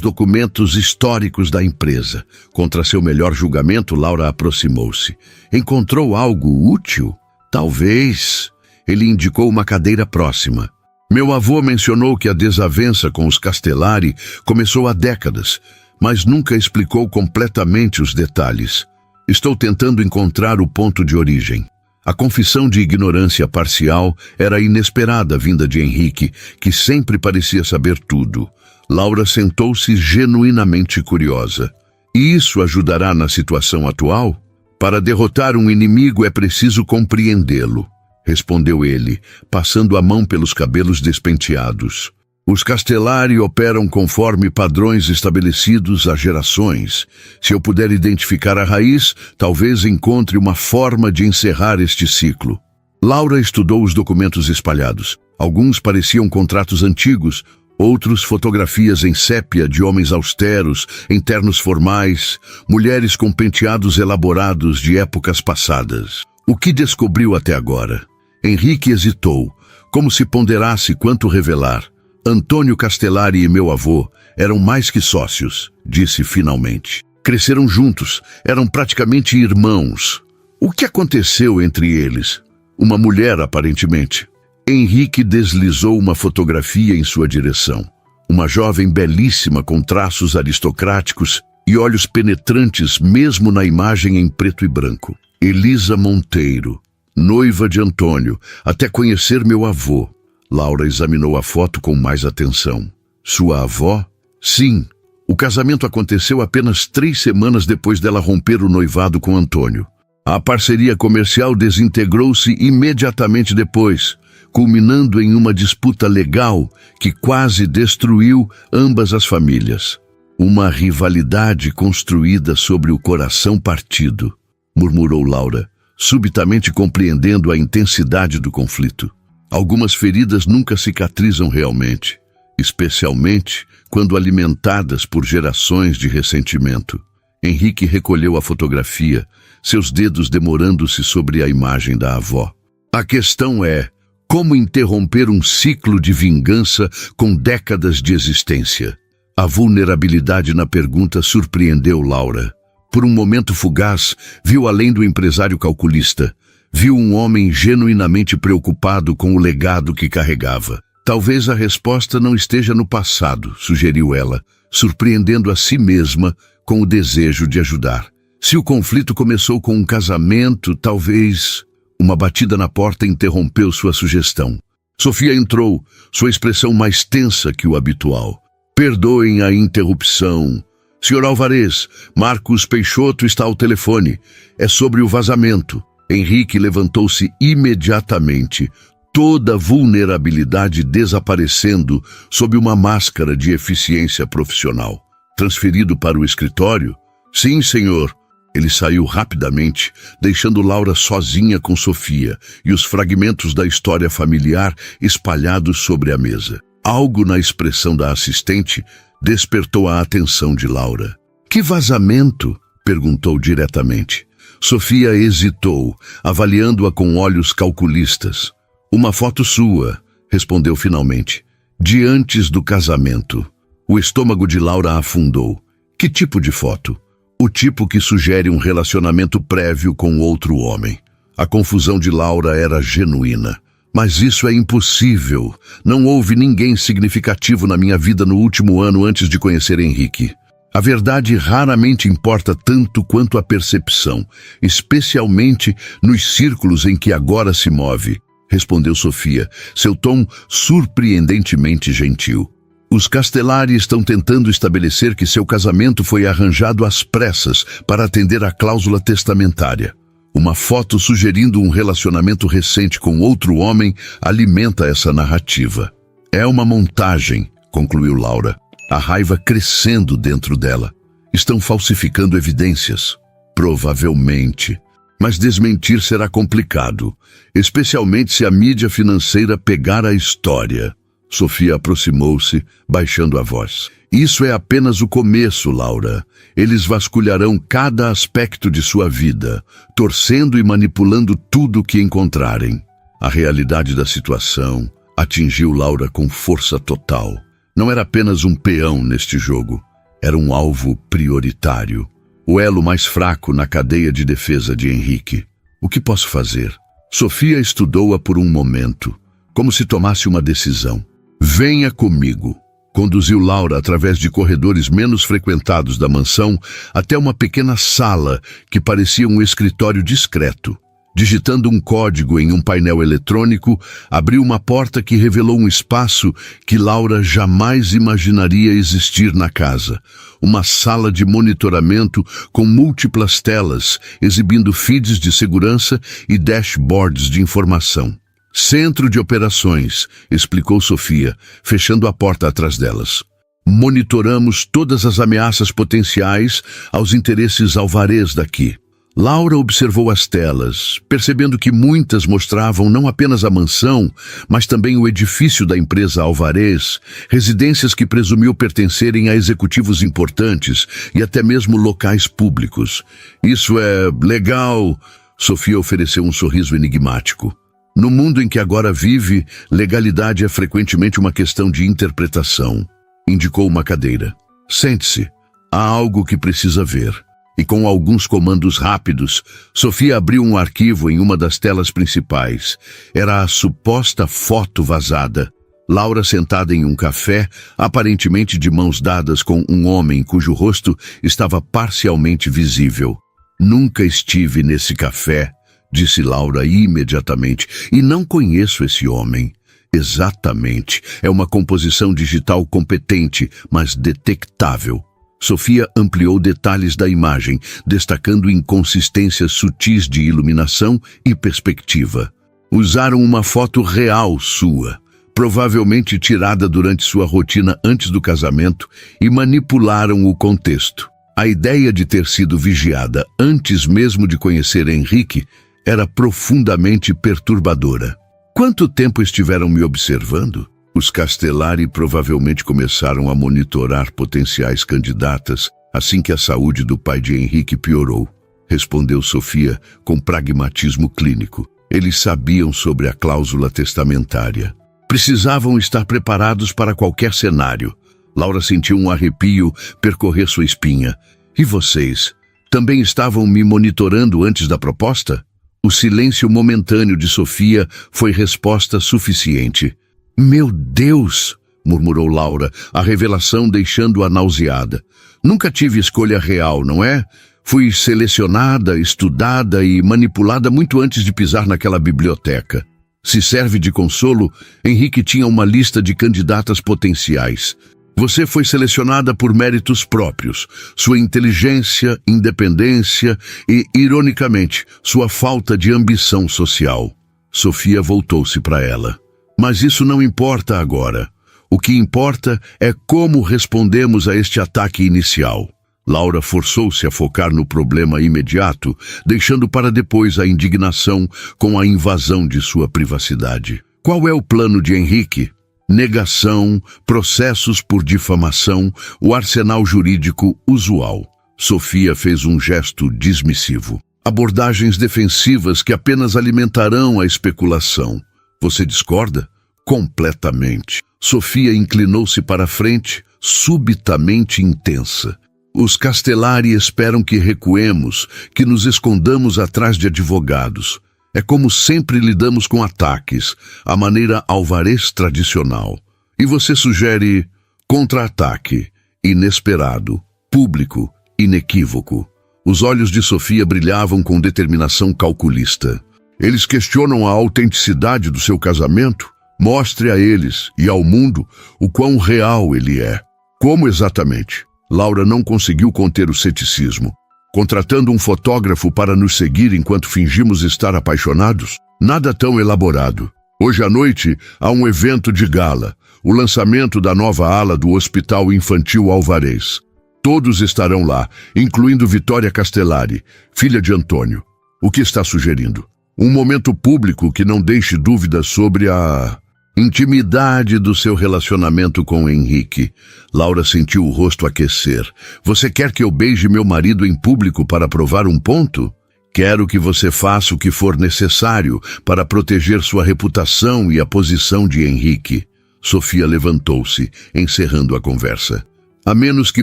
documentos históricos da empresa. Contra seu melhor julgamento, Laura aproximou-se. "Encontrou algo útil?" "Talvez." Ele indicou uma cadeira próxima. "Meu avô mencionou que a desavença com os Castellari começou há décadas, mas nunca explicou completamente os detalhes. Estou tentando encontrar o ponto de origem." A confissão de ignorância parcial era inesperada vinda de Henrique, que sempre parecia saber tudo. Laura sentou-se genuinamente curiosa. "E isso ajudará na situação atual? Para derrotar um inimigo é preciso compreendê-lo", respondeu ele, passando a mão pelos cabelos despenteados. "Os Castellari operam conforme padrões estabelecidos há gerações. Se eu puder identificar a raiz, talvez encontre uma forma de encerrar este ciclo." Laura estudou os documentos espalhados. Alguns pareciam contratos antigos, outros fotografias em sépia de homens austeros, em ternos formais, mulheres com penteados elaborados de épocas passadas. O que descobriu até agora? Henrique hesitou, como se ponderasse quanto revelar. "Antônio Castellari e meu avô eram mais que sócios", disse finalmente. "Cresceram juntos, eram praticamente irmãos. O que aconteceu entre eles? Uma mulher, aparentemente." Henrique deslizou uma fotografia em sua direção. Uma jovem belíssima com traços aristocráticos e olhos penetrantes mesmo na imagem em preto e branco. "Elisa Monteiro, noiva de Antônio, até conhecer meu avô." Laura examinou a foto com mais atenção. "Sua avó?" "Sim. O casamento aconteceu apenas 3 semanas depois dela romper o noivado com Antônio. A parceria comercial desintegrou-se imediatamente depois, culminando em uma disputa legal que quase destruiu ambas as famílias. Uma rivalidade construída sobre o coração partido", murmurou Laura, subitamente compreendendo a intensidade do conflito. Algumas feridas nunca cicatrizam realmente, especialmente quando alimentadas por gerações de ressentimento. Henrique recolheu a fotografia, seus dedos demorando-se sobre a imagem da avó. "A questão é, como interromper um ciclo de vingança com décadas de existência?" A vulnerabilidade na pergunta surpreendeu Laura. Por um momento fugaz, viu além do empresário calculista. Viu um homem genuinamente preocupado com o legado que carregava. "Talvez a resposta não esteja no passado", sugeriu ela, surpreendendo a si mesma com o desejo de ajudar. "Se o conflito começou com um casamento, talvez..." Uma batida na porta interrompeu sua sugestão. Sofia entrou, sua expressão mais tensa que o habitual. "Perdoem a interrupção. Sr. Alvarez, Marcos Peixoto está ao telefone. É sobre o vazamento." Henrique levantou-se imediatamente, toda vulnerabilidade desaparecendo sob uma máscara de eficiência profissional. "Transferido para o escritório?" "Sim, senhor." Ele saiu rapidamente, deixando Laura sozinha com Sofia e os fragmentos da história familiar espalhados sobre a mesa. Algo na expressão da assistente despertou a atenção de Laura. "Que vazamento?" perguntou diretamente. Sofia hesitou, avaliando-a com olhos calculistas. "Uma foto sua", respondeu finalmente, "de antes do casamento." O estômago de Laura afundou. Que tipo de foto? O tipo que sugere um relacionamento prévio com outro homem. A confusão de Laura era genuína, Mas isso é impossível. Não houve ninguém significativo na minha vida no último ano antes de conhecer Henrique. A verdade raramente importa tanto quanto a percepção, especialmente nos círculos em que agora se move, respondeu Sofia, seu tom surpreendentemente gentil. Os Castellari estão tentando estabelecer que seu casamento foi arranjado às pressas para atender à cláusula testamentária. Uma foto sugerindo um relacionamento recente com outro homem alimenta essa narrativa. É uma montagem, concluiu Laura, a raiva crescendo dentro dela. Estão falsificando evidências. Provavelmente. Mas desmentir será complicado, especialmente se a mídia financeira pegar a história. Sofia aproximou-se, baixando a voz. Isso é apenas o começo, Laura. Eles vasculharão cada aspecto de sua vida, torcendo e manipulando tudo o que encontrarem. A realidade da situação atingiu Laura com força total. Não era apenas um peão neste jogo. Era um alvo prioritário. O elo mais fraco na cadeia de defesa de Henrique. O que posso fazer? Sofia estudou-a por um momento, como se tomasse uma decisão. Venha comigo. Conduziu Laura através de corredores menos frequentados da mansão até uma pequena sala que parecia um escritório discreto. Digitando um código em um painel eletrônico, abriu uma porta que revelou um espaço que Laura jamais imaginaria existir na casa. Uma sala de monitoramento com múltiplas telas, exibindo feeds de segurança e dashboards de informação. Centro de operações, explicou Sofia, fechando a porta atrás delas. Monitoramos todas as ameaças potenciais aos interesses alvarez daqui. Laura observou as telas, percebendo que muitas mostravam não apenas a mansão, mas também o edifício da empresa Alvarez, residências que presumiu pertencerem a executivos importantes e até mesmo locais públicos. Isso é legal, Sofia ofereceu um sorriso enigmático. No mundo em que agora vive, legalidade é frequentemente uma questão de interpretação. Indicou uma cadeira. Sente-se. Há algo que precisa ver. E com alguns comandos rápidos, Sofia abriu um arquivo em uma das telas principais. Era a suposta foto vazada. Laura sentada em um café, aparentemente de mãos dadas com um homem cujo rosto estava parcialmente visível. Nunca estive nesse café, disse Laura imediatamente, e não conheço esse homem. Exatamente. É uma composição digital competente, mas detectável. Sofia ampliou detalhes da imagem, destacando inconsistências sutis de iluminação e perspectiva. Usaram uma foto real sua, provavelmente tirada durante sua rotina antes do casamento, e manipularam o contexto. A ideia de ter sido vigiada antes mesmo de conhecer Henrique era profundamente perturbadora. Quanto tempo estiveram me observando? Os Castellari provavelmente começaram a monitorar potenciais candidatas assim que a saúde do pai de Henrique piorou, respondeu Sofia com pragmatismo clínico. Eles sabiam sobre a cláusula testamentária. Precisavam estar preparados para qualquer cenário. Laura sentiu um arrepio percorrer sua espinha. E vocês? Também estavam me monitorando antes da proposta? O silêncio momentâneo de Sofia foi resposta suficiente. Meu Deus! Murmurou Laura, a revelação deixando-a nauseada. Nunca tive escolha real, não é? Fui selecionada, estudada e manipulada muito antes de pisar naquela biblioteca. Se serve de consolo, Henrique tinha uma lista de candidatas potenciais. Você foi selecionada por méritos próprios, sua inteligência, independência e, ironicamente, sua falta de ambição social. Sofia voltou-se para ela. Mas isso não importa agora. O que importa é como respondemos a este ataque inicial. Laura forçou-se a focar no problema imediato, deixando para depois a indignação com a invasão de sua privacidade. Qual é o plano de Henrique? Negação, processos por difamação, o arsenal jurídico usual. Sofia fez um gesto dismissivo. Abordagens defensivas que apenas alimentarão a especulação. Você discorda? Completamente. Sofia inclinou-se para a frente, subitamente intensa. Os Castellari esperam que recuemos, que nos escondamos atrás de advogados. É como sempre lidamos com ataques, a maneira Álvarez tradicional. E você sugere contra-ataque, inesperado, público, inequívoco. Os olhos de Sofia brilhavam com determinação calculista. Eles questionam a autenticidade do seu casamento? Mostre a eles e ao mundo o quão real ele é. Como exatamente? Laura não conseguiu conter o ceticismo. Contratando um fotógrafo para nos seguir enquanto fingimos estar apaixonados? Nada tão elaborado. Hoje à noite há um evento de gala, o lançamento da nova ala do Hospital Infantil Álvarez. Todos estarão lá, incluindo Vitória Castellari, filha de Antônio. O que está sugerindo? Um momento público que não deixe dúvidas sobre a intimidade do seu relacionamento com Henrique. Laura sentiu o rosto aquecer. Você quer que eu beije meu marido em público para provar um ponto? Quero que você faça o que for necessário para proteger sua reputação e a posição de Henrique. Sofia levantou-se, encerrando a conversa. A menos que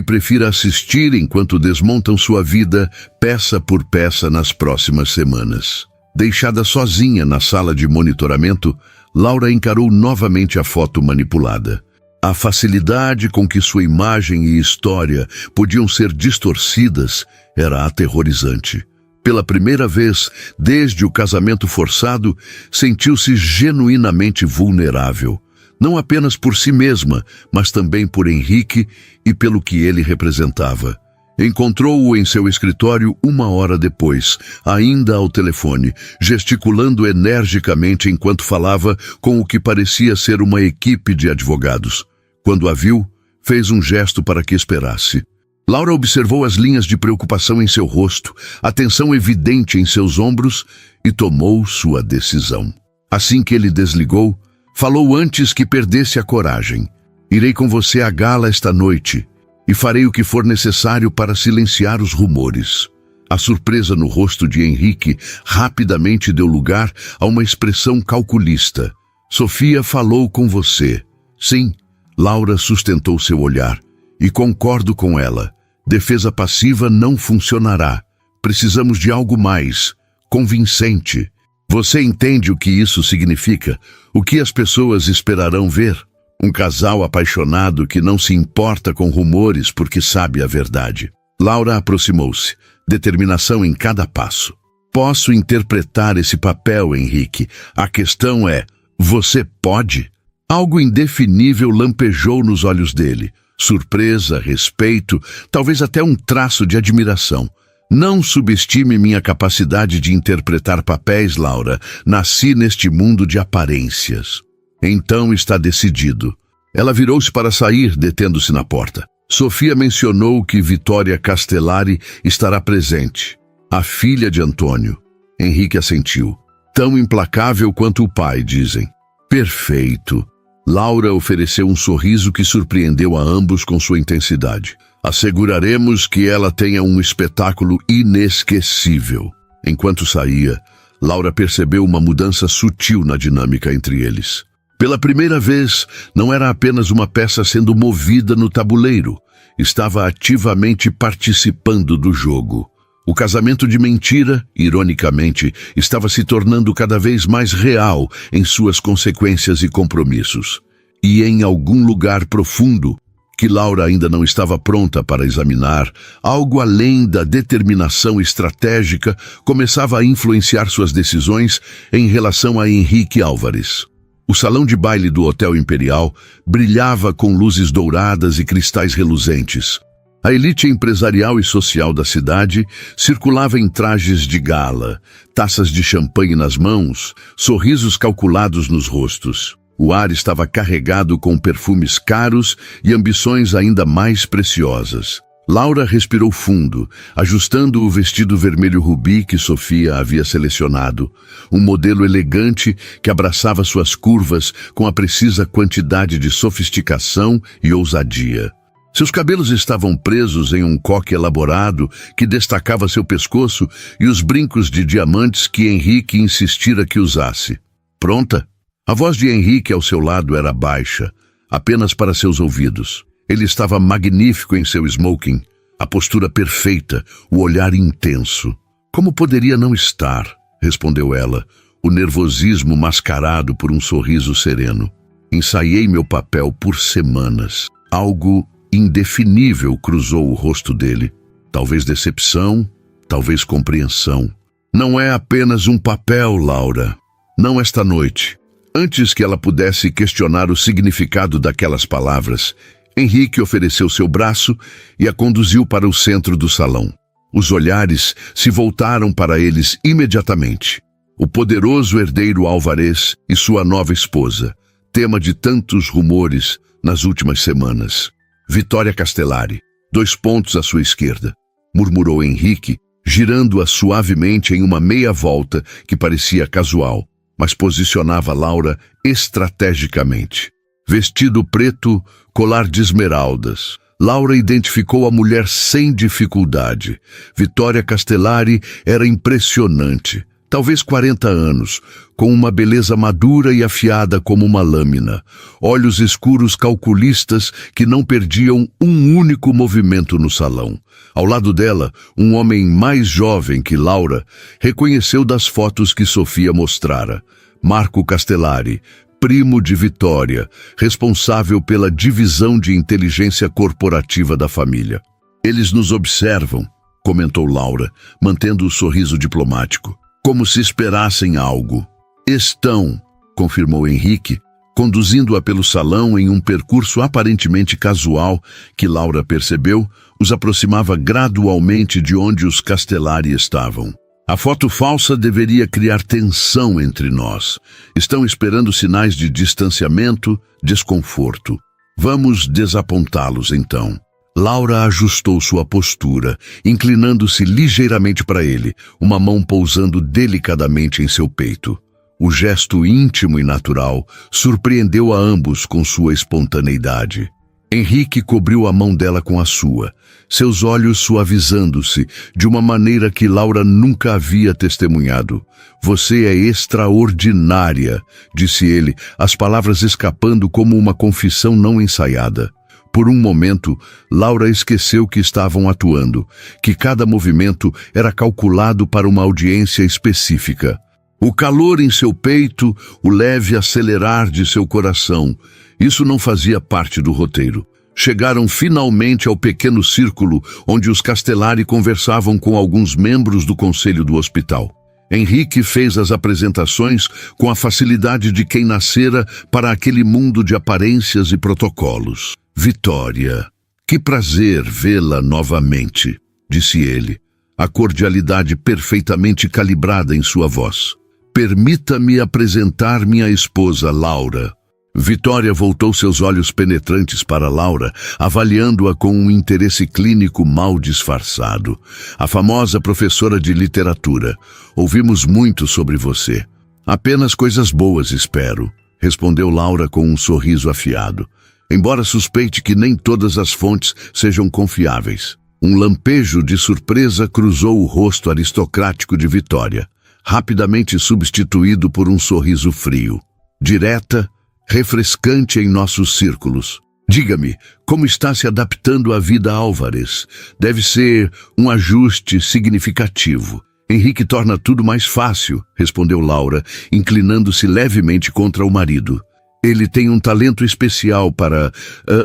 prefira assistir enquanto desmontam sua vida, peça por peça nas próximas semanas. Deixada sozinha na sala de monitoramento, Laura encarou novamente a foto manipulada. A facilidade com que sua imagem e história podiam ser distorcidas era aterrorizante. Pela primeira vez, desde o casamento forçado, sentiu-se genuinamente vulnerável. Não apenas por si mesma, mas também por Henrique e pelo que ele representava. Encontrou-o em seu escritório 1 hora depois, ainda ao telefone, gesticulando energicamente enquanto falava com o que parecia ser uma equipe de advogados. Quando a viu, fez um gesto para que esperasse. Laura observou as linhas de preocupação em seu rosto, a tensão evidente em seus ombros e tomou sua decisão. Assim que ele desligou, falou antes que perdesse a coragem. Irei com você à gala esta noite e farei o que for necessário para silenciar os rumores. A surpresa no rosto de Henrique rapidamente deu lugar a uma expressão calculista. Sofia falou com você. Sim, Laura sustentou seu olhar. E concordo com ela. Defesa passiva não funcionará. Precisamos de algo mais convincente. Você entende o que isso significa? O que as pessoas esperarão ver? Um casal apaixonado que não se importa com rumores porque sabe a verdade. Laura aproximou-se, determinação em cada passo. Posso interpretar esse papel, Henrique. A questão é, você pode? Algo indefinível lampejou nos olhos dele. Surpresa, respeito, talvez até um traço de admiração. Não subestime minha capacidade de interpretar papéis, Laura. Nasci neste mundo de aparências. Então está decidido. Ela virou-se para sair, detendo-se na porta. Sofia mencionou que Vitória Castellari estará presente. A filha de Antônio. Henrique assentiu. Tão implacável quanto o pai, dizem. Perfeito. Laura ofereceu um sorriso que surpreendeu a ambos com sua intensidade. Asseguraremos que ela tenha um espetáculo inesquecível. Enquanto saía, Laura percebeu uma mudança sutil na dinâmica entre eles. Pela primeira vez, não era apenas uma peça sendo movida no tabuleiro. Estava ativamente participando do jogo. O casamento de mentira, ironicamente, estava se tornando cada vez mais real em suas consequências e compromissos. E em algum lugar profundo, que Laura ainda não estava pronta para examinar, algo além da determinação estratégica começava a influenciar suas decisões em relação a Henrique Álvarez. O salão de baile do Hotel Imperial brilhava com luzes douradas e cristais reluzentes. A elite empresarial e social da cidade circulava em trajes de gala, taças de champanhe nas mãos, sorrisos calculados nos rostos. O ar estava carregado com perfumes caros e ambições ainda mais preciosas. Laura respirou fundo, ajustando o vestido vermelho rubi que Sofia havia selecionado, um modelo elegante que abraçava suas curvas com a precisa quantidade de sofisticação e ousadia. Seus cabelos estavam presos em um coque elaborado que destacava seu pescoço e os brincos de diamantes que Henrique insistira que usasse. Pronta? A voz de Henrique ao seu lado era baixa, apenas para seus ouvidos. Ele estava magnífico em seu smoking, a postura perfeita, o olhar intenso. Como poderia não estar? Respondeu ela, o nervosismo mascarado por um sorriso sereno. Ensaiei meu papel por semanas. Algo indefinível cruzou o rosto dele. Talvez decepção, talvez compreensão. Não é apenas um papel, Laura. Não esta noite. Antes que ela pudesse questionar o significado daquelas palavras, Henrique ofereceu seu braço e a conduziu para o centro do salão. Os olhares se voltaram para eles imediatamente. O poderoso herdeiro Álvarez e sua nova esposa, tema de tantos rumores nas últimas semanas. Vitória Castellari, 2 pontos à sua esquerda, murmurou Henrique, girando-a suavemente em uma meia volta que parecia casual, mas posicionava Laura estrategicamente. Vestido preto, colar de esmeraldas. Laura identificou a mulher sem dificuldade. Vitória Castellari era impressionante. Talvez 40 anos, com uma beleza madura e afiada como uma lâmina. Olhos escuros calculistas que não perdiam um único movimento no salão. Ao lado dela, um homem mais jovem que Laura reconheceu das fotos que Sofia mostrara. Marco Castellari, primo de Vitória, responsável pela divisão de inteligência corporativa da família. Eles nos observam, comentou Laura, mantendo o sorriso diplomático, como se esperassem algo. Estão, confirmou Henrique, conduzindo-a pelo salão em um percurso aparentemente casual que Laura percebeu os aproximava gradualmente de onde os Castellari estavam. A foto falsa deveria criar tensão entre nós. Estão esperando sinais de distanciamento, desconforto. Vamos desapontá-los então. Laura ajustou sua postura, inclinando-se ligeiramente para ele, uma mão pousando delicadamente em seu peito. O gesto íntimo e natural surpreendeu a ambos com sua espontaneidade. Henrique cobriu a mão dela com a sua, seus olhos suavizando-se de uma maneira que Laura nunca havia testemunhado. Você é extraordinária, disse ele, as palavras escapando como uma confissão não ensaiada. Por um momento, Laura esqueceu que estavam atuando, que cada movimento era calculado para uma audiência específica. O calor em seu peito, o leve acelerar de seu coração, isso não fazia parte do roteiro. Chegaram finalmente ao pequeno círculo onde os Castellari conversavam com alguns membros do conselho do hospital. Henrique fez as apresentações com a facilidade de quem nascera para aquele mundo de aparências e protocolos. Vitória, que prazer vê-la novamente, disse ele, a cordialidade perfeitamente calibrada em sua voz. Permita-me apresentar minha esposa, Laura. Vitória voltou seus olhos penetrantes para Laura, avaliando-a com um interesse clínico mal disfarçado. A famosa professora de literatura. Ouvimos muito sobre você. Apenas coisas boas, espero, respondeu Laura com um sorriso afiado. Embora suspeite que nem todas as fontes sejam confiáveis. Um lampejo de surpresa cruzou o rosto aristocrático de Vitória, rapidamente substituído por um sorriso frio. Direta, refrescante em nossos círculos. Diga-me, como está se adaptando à vida Álvarez? Deve ser um ajuste significativo. Henrique torna tudo mais fácil, respondeu Laura, inclinando-se levemente contra o marido. Ele tem um talento especial para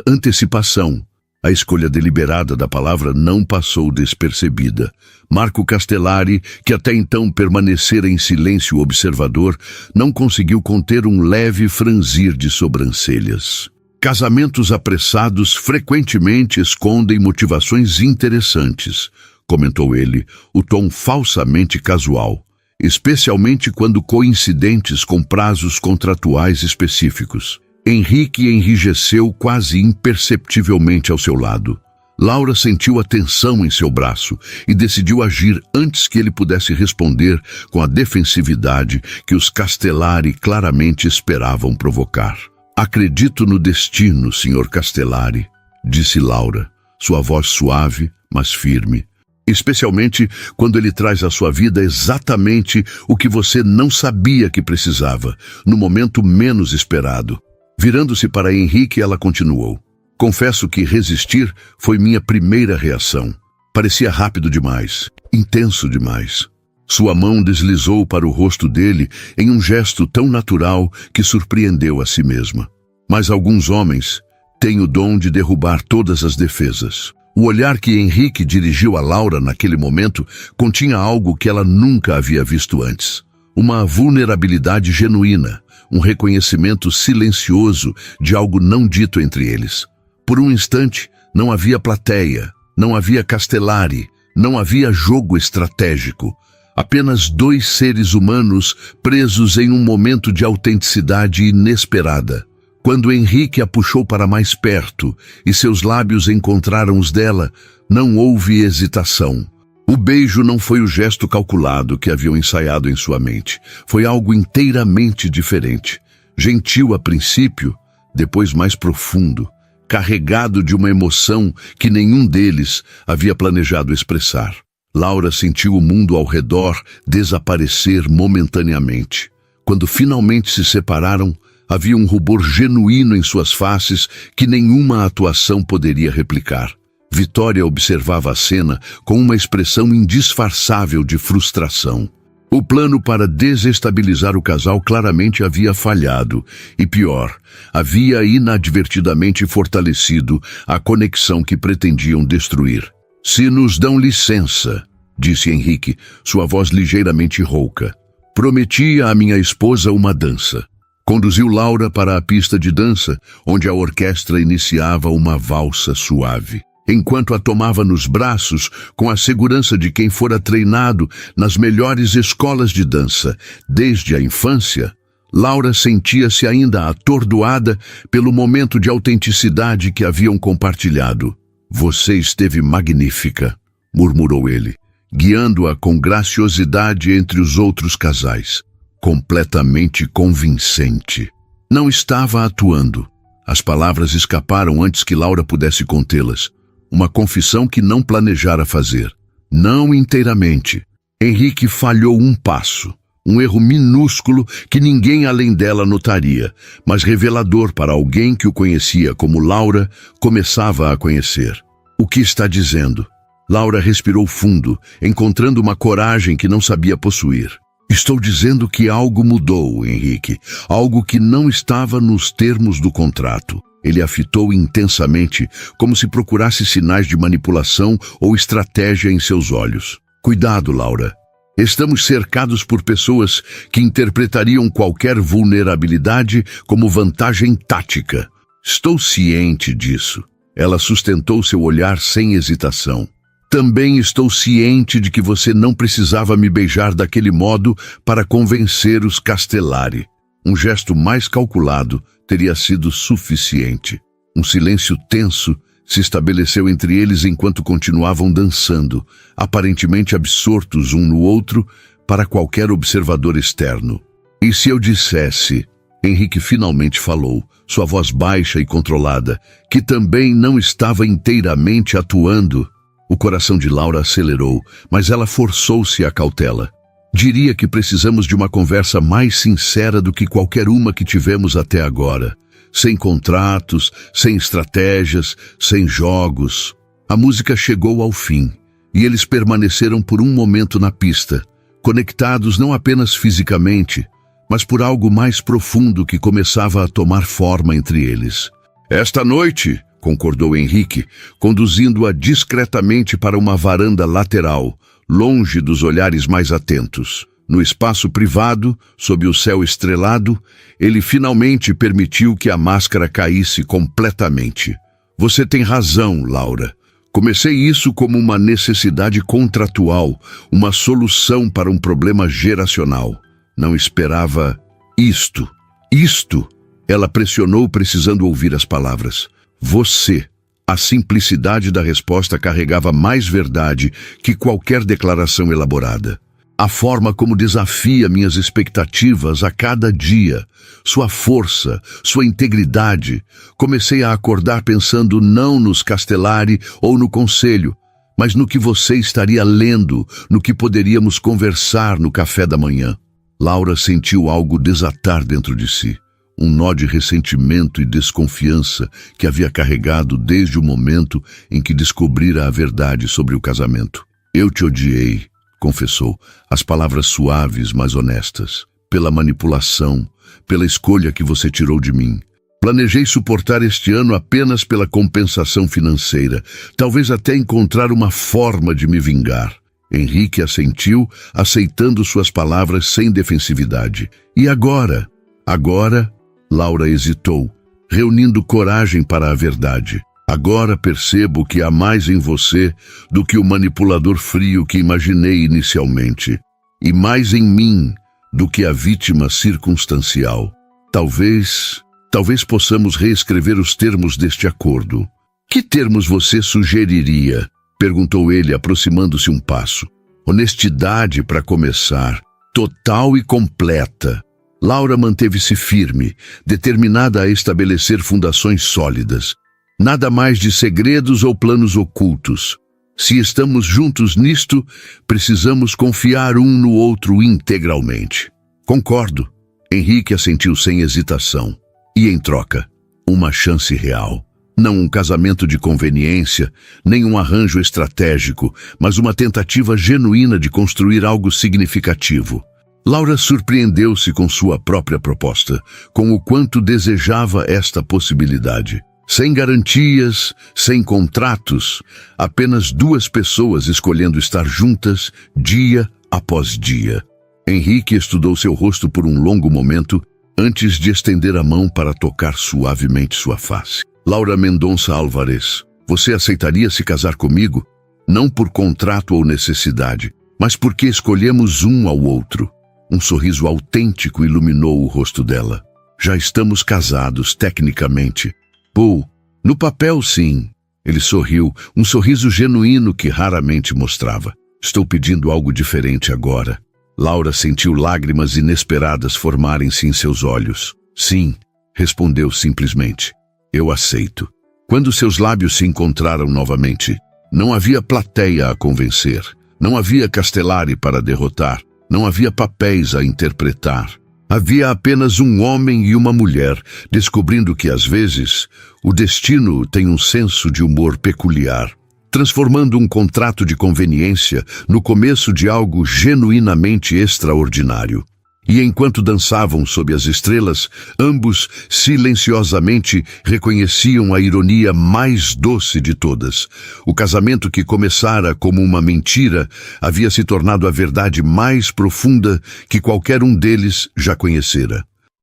antecipação. A escolha deliberada da palavra não passou despercebida. Marco Castellari, que até então permanecera em silêncio observador, não conseguiu conter um leve franzir de sobrancelhas. Casamentos apressados frequentemente escondem motivações interessantes, comentou ele, o tom falsamente casual, especialmente quando coincidentes com prazos contratuais específicos. Henrique enrijeceu quase imperceptivelmente ao seu lado. Laura sentiu a tensão em seu braço e decidiu agir antes que ele pudesse responder com a defensividade que os Castellari claramente esperavam provocar. Acredito no destino, Sr. Castellari, disse Laura, sua voz suave, mas firme. Especialmente quando ele traz à sua vida exatamente o que você não sabia que precisava, no momento menos esperado. Virando-se para Henrique, ela continuou. Confesso que resistir foi minha primeira reação. Parecia rápido demais, intenso demais. Sua mão deslizou para o rosto dele em um gesto tão natural que surpreendeu a si mesma. Mas alguns homens têm o dom de derrubar todas as defesas. O olhar que Henrique dirigiu a Laura naquele momento continha algo que ela nunca havia visto antes. Uma vulnerabilidade genuína, um reconhecimento silencioso de algo não dito entre eles. Por um instante, não havia plateia, não havia Castellari, não havia jogo estratégico. Apenas dois seres humanos presos em um momento de autenticidade inesperada. Quando Henrique a puxou para mais perto e seus lábios encontraram os dela, não houve hesitação. O beijo não foi o gesto calculado que haviam ensaiado em sua mente. Foi algo inteiramente diferente. Gentil a princípio, depois mais profundo, carregado de uma emoção que nenhum deles havia planejado expressar. Laura sentiu o mundo ao redor desaparecer momentaneamente. Quando finalmente se separaram, havia um rubor genuíno em suas faces que nenhuma atuação poderia replicar. Vitória observava a cena com uma expressão indisfarçável de frustração. O plano para desestabilizar o casal claramente havia falhado, e pior, havia inadvertidamente fortalecido a conexão que pretendiam destruir. "Se nos dão licença", disse Henrique, sua voz ligeiramente rouca. "Prometi à minha esposa uma dança." Conduziu Laura para a pista de dança, onde a orquestra iniciava uma valsa suave. Enquanto a tomava nos braços, com a segurança de quem fora treinado nas melhores escolas de dança desde a infância, Laura sentia-se ainda atordoada pelo momento de autenticidade que haviam compartilhado. "Você esteve magnífica", murmurou ele, guiando-a com graciosidade entre os outros casais. Completamente convincente. Não estava atuando. As palavras escaparam antes que Laura pudesse contê-las. Uma confissão que não planejara fazer. Não inteiramente. Henrique falhou um passo. Um erro minúsculo que ninguém além dela notaria, mas revelador para alguém que o conhecia como Laura começava a conhecer. "O que está dizendo?" Laura respirou fundo, encontrando uma coragem que não sabia possuir. "Estou dizendo que algo mudou, Henrique. Algo que não estava nos termos do contrato." Ele a fitou intensamente, como se procurasse sinais de manipulação ou estratégia em seus olhos. "Cuidado, Laura. Estamos cercados por pessoas que interpretariam qualquer vulnerabilidade como vantagem tática. Estou ciente disso." Ela sustentou seu olhar sem hesitação. "Também estou ciente de que você não precisava me beijar daquele modo para convencer os Castellari." Um gesto mais calculado teria sido suficiente. Um silêncio tenso se estabeleceu entre eles enquanto continuavam dançando, aparentemente absortos um no outro para qualquer observador externo. "E se eu dissesse", Henrique finalmente falou, sua voz baixa e controlada, "que também não estava inteiramente atuando?" O coração de Laura acelerou, mas ela forçou-se à cautela. "Diria que precisamos de uma conversa mais sincera do que qualquer uma que tivemos até agora. Sem contratos, sem estratégias, sem jogos." A música chegou ao fim, e eles permaneceram por um momento na pista, conectados não apenas fisicamente, mas por algo mais profundo que começava a tomar forma entre eles. "Esta noite", concordou Henrique, conduzindo-a discretamente para uma varanda lateral, longe dos olhares mais atentos. No espaço privado, sob o céu estrelado, ele finalmente permitiu que a máscara caísse completamente. "Você tem razão, Laura. Comecei isso como uma necessidade contratual, uma solução para um problema geracional. Não esperava isto." "Isto?" Ela pressionou, precisando ouvir as palavras. "Você." A simplicidade da resposta carregava mais verdade que qualquer declaração elaborada. "A forma como desafia minhas expectativas a cada dia, sua força, sua integridade. Comecei a acordar pensando não nos Castellari ou no conselho, mas no que você estaria lendo, no que poderíamos conversar no café da manhã." Laura sentiu algo desatar dentro de si. Um nó de ressentimento e desconfiança que havia carregado desde o momento em que descobrira a verdade sobre o casamento. "Eu te odiei", confessou, as palavras suaves, mas honestas. Pela manipulação, pela escolha que você tirou de mim. Planejei suportar este ano apenas pela compensação financeira, talvez até encontrar uma forma de me vingar. Henrique assentiu, aceitando suas palavras sem defensividade. E agora? Agora, Laura hesitou, reunindo coragem para a verdade. Agora percebo que há mais em você do que o manipulador frio que imaginei inicialmente, e mais em mim do que a vítima circunstancial. Talvez possamos reescrever os termos deste acordo. Que termos você sugeriria? Perguntou ele, aproximando-se um passo. Honestidade para começar, total e completa. Laura manteve-se firme, determinada a estabelecer fundações sólidas. Nada mais de segredos ou planos ocultos. Se estamos juntos nisto, precisamos confiar um no outro integralmente. Concordo. Henrique assentiu sem hesitação. E em troca, uma chance real. Não um casamento de conveniência, nem um arranjo estratégico, mas uma tentativa genuína de construir algo significativo. Laura surpreendeu-se com sua própria proposta, com o quanto desejava esta possibilidade. Sem garantias, sem contratos, apenas duas pessoas escolhendo estar juntas dia após dia. Henrique estudou seu rosto por um longo momento antes de estender a mão para tocar suavemente sua face. Laura Mendonça Álvares, você aceitaria se casar comigo? Não por contrato ou necessidade, mas porque escolhemos um ao outro. Um sorriso autêntico iluminou o rosto dela. Já estamos casados, tecnicamente. Paul, no papel, sim. Ele sorriu, um sorriso genuíno que raramente mostrava. Estou pedindo algo diferente agora. Laura sentiu lágrimas inesperadas formarem-se em seus olhos. Sim, respondeu simplesmente. Eu aceito. Quando seus lábios se encontraram novamente, não havia plateia a convencer. Não havia Castellari para derrotar. Não havia papéis a interpretar. Havia apenas um homem e uma mulher, descobrindo que, às vezes, o destino tem um senso de humor peculiar, transformando um contrato de conveniência no começo de algo genuinamente extraordinário. E enquanto dançavam sob as estrelas, ambos silenciosamente reconheciam a ironia mais doce de todas. O casamento que começara como uma mentira havia se tornado a verdade mais profunda que qualquer um deles já conhecera.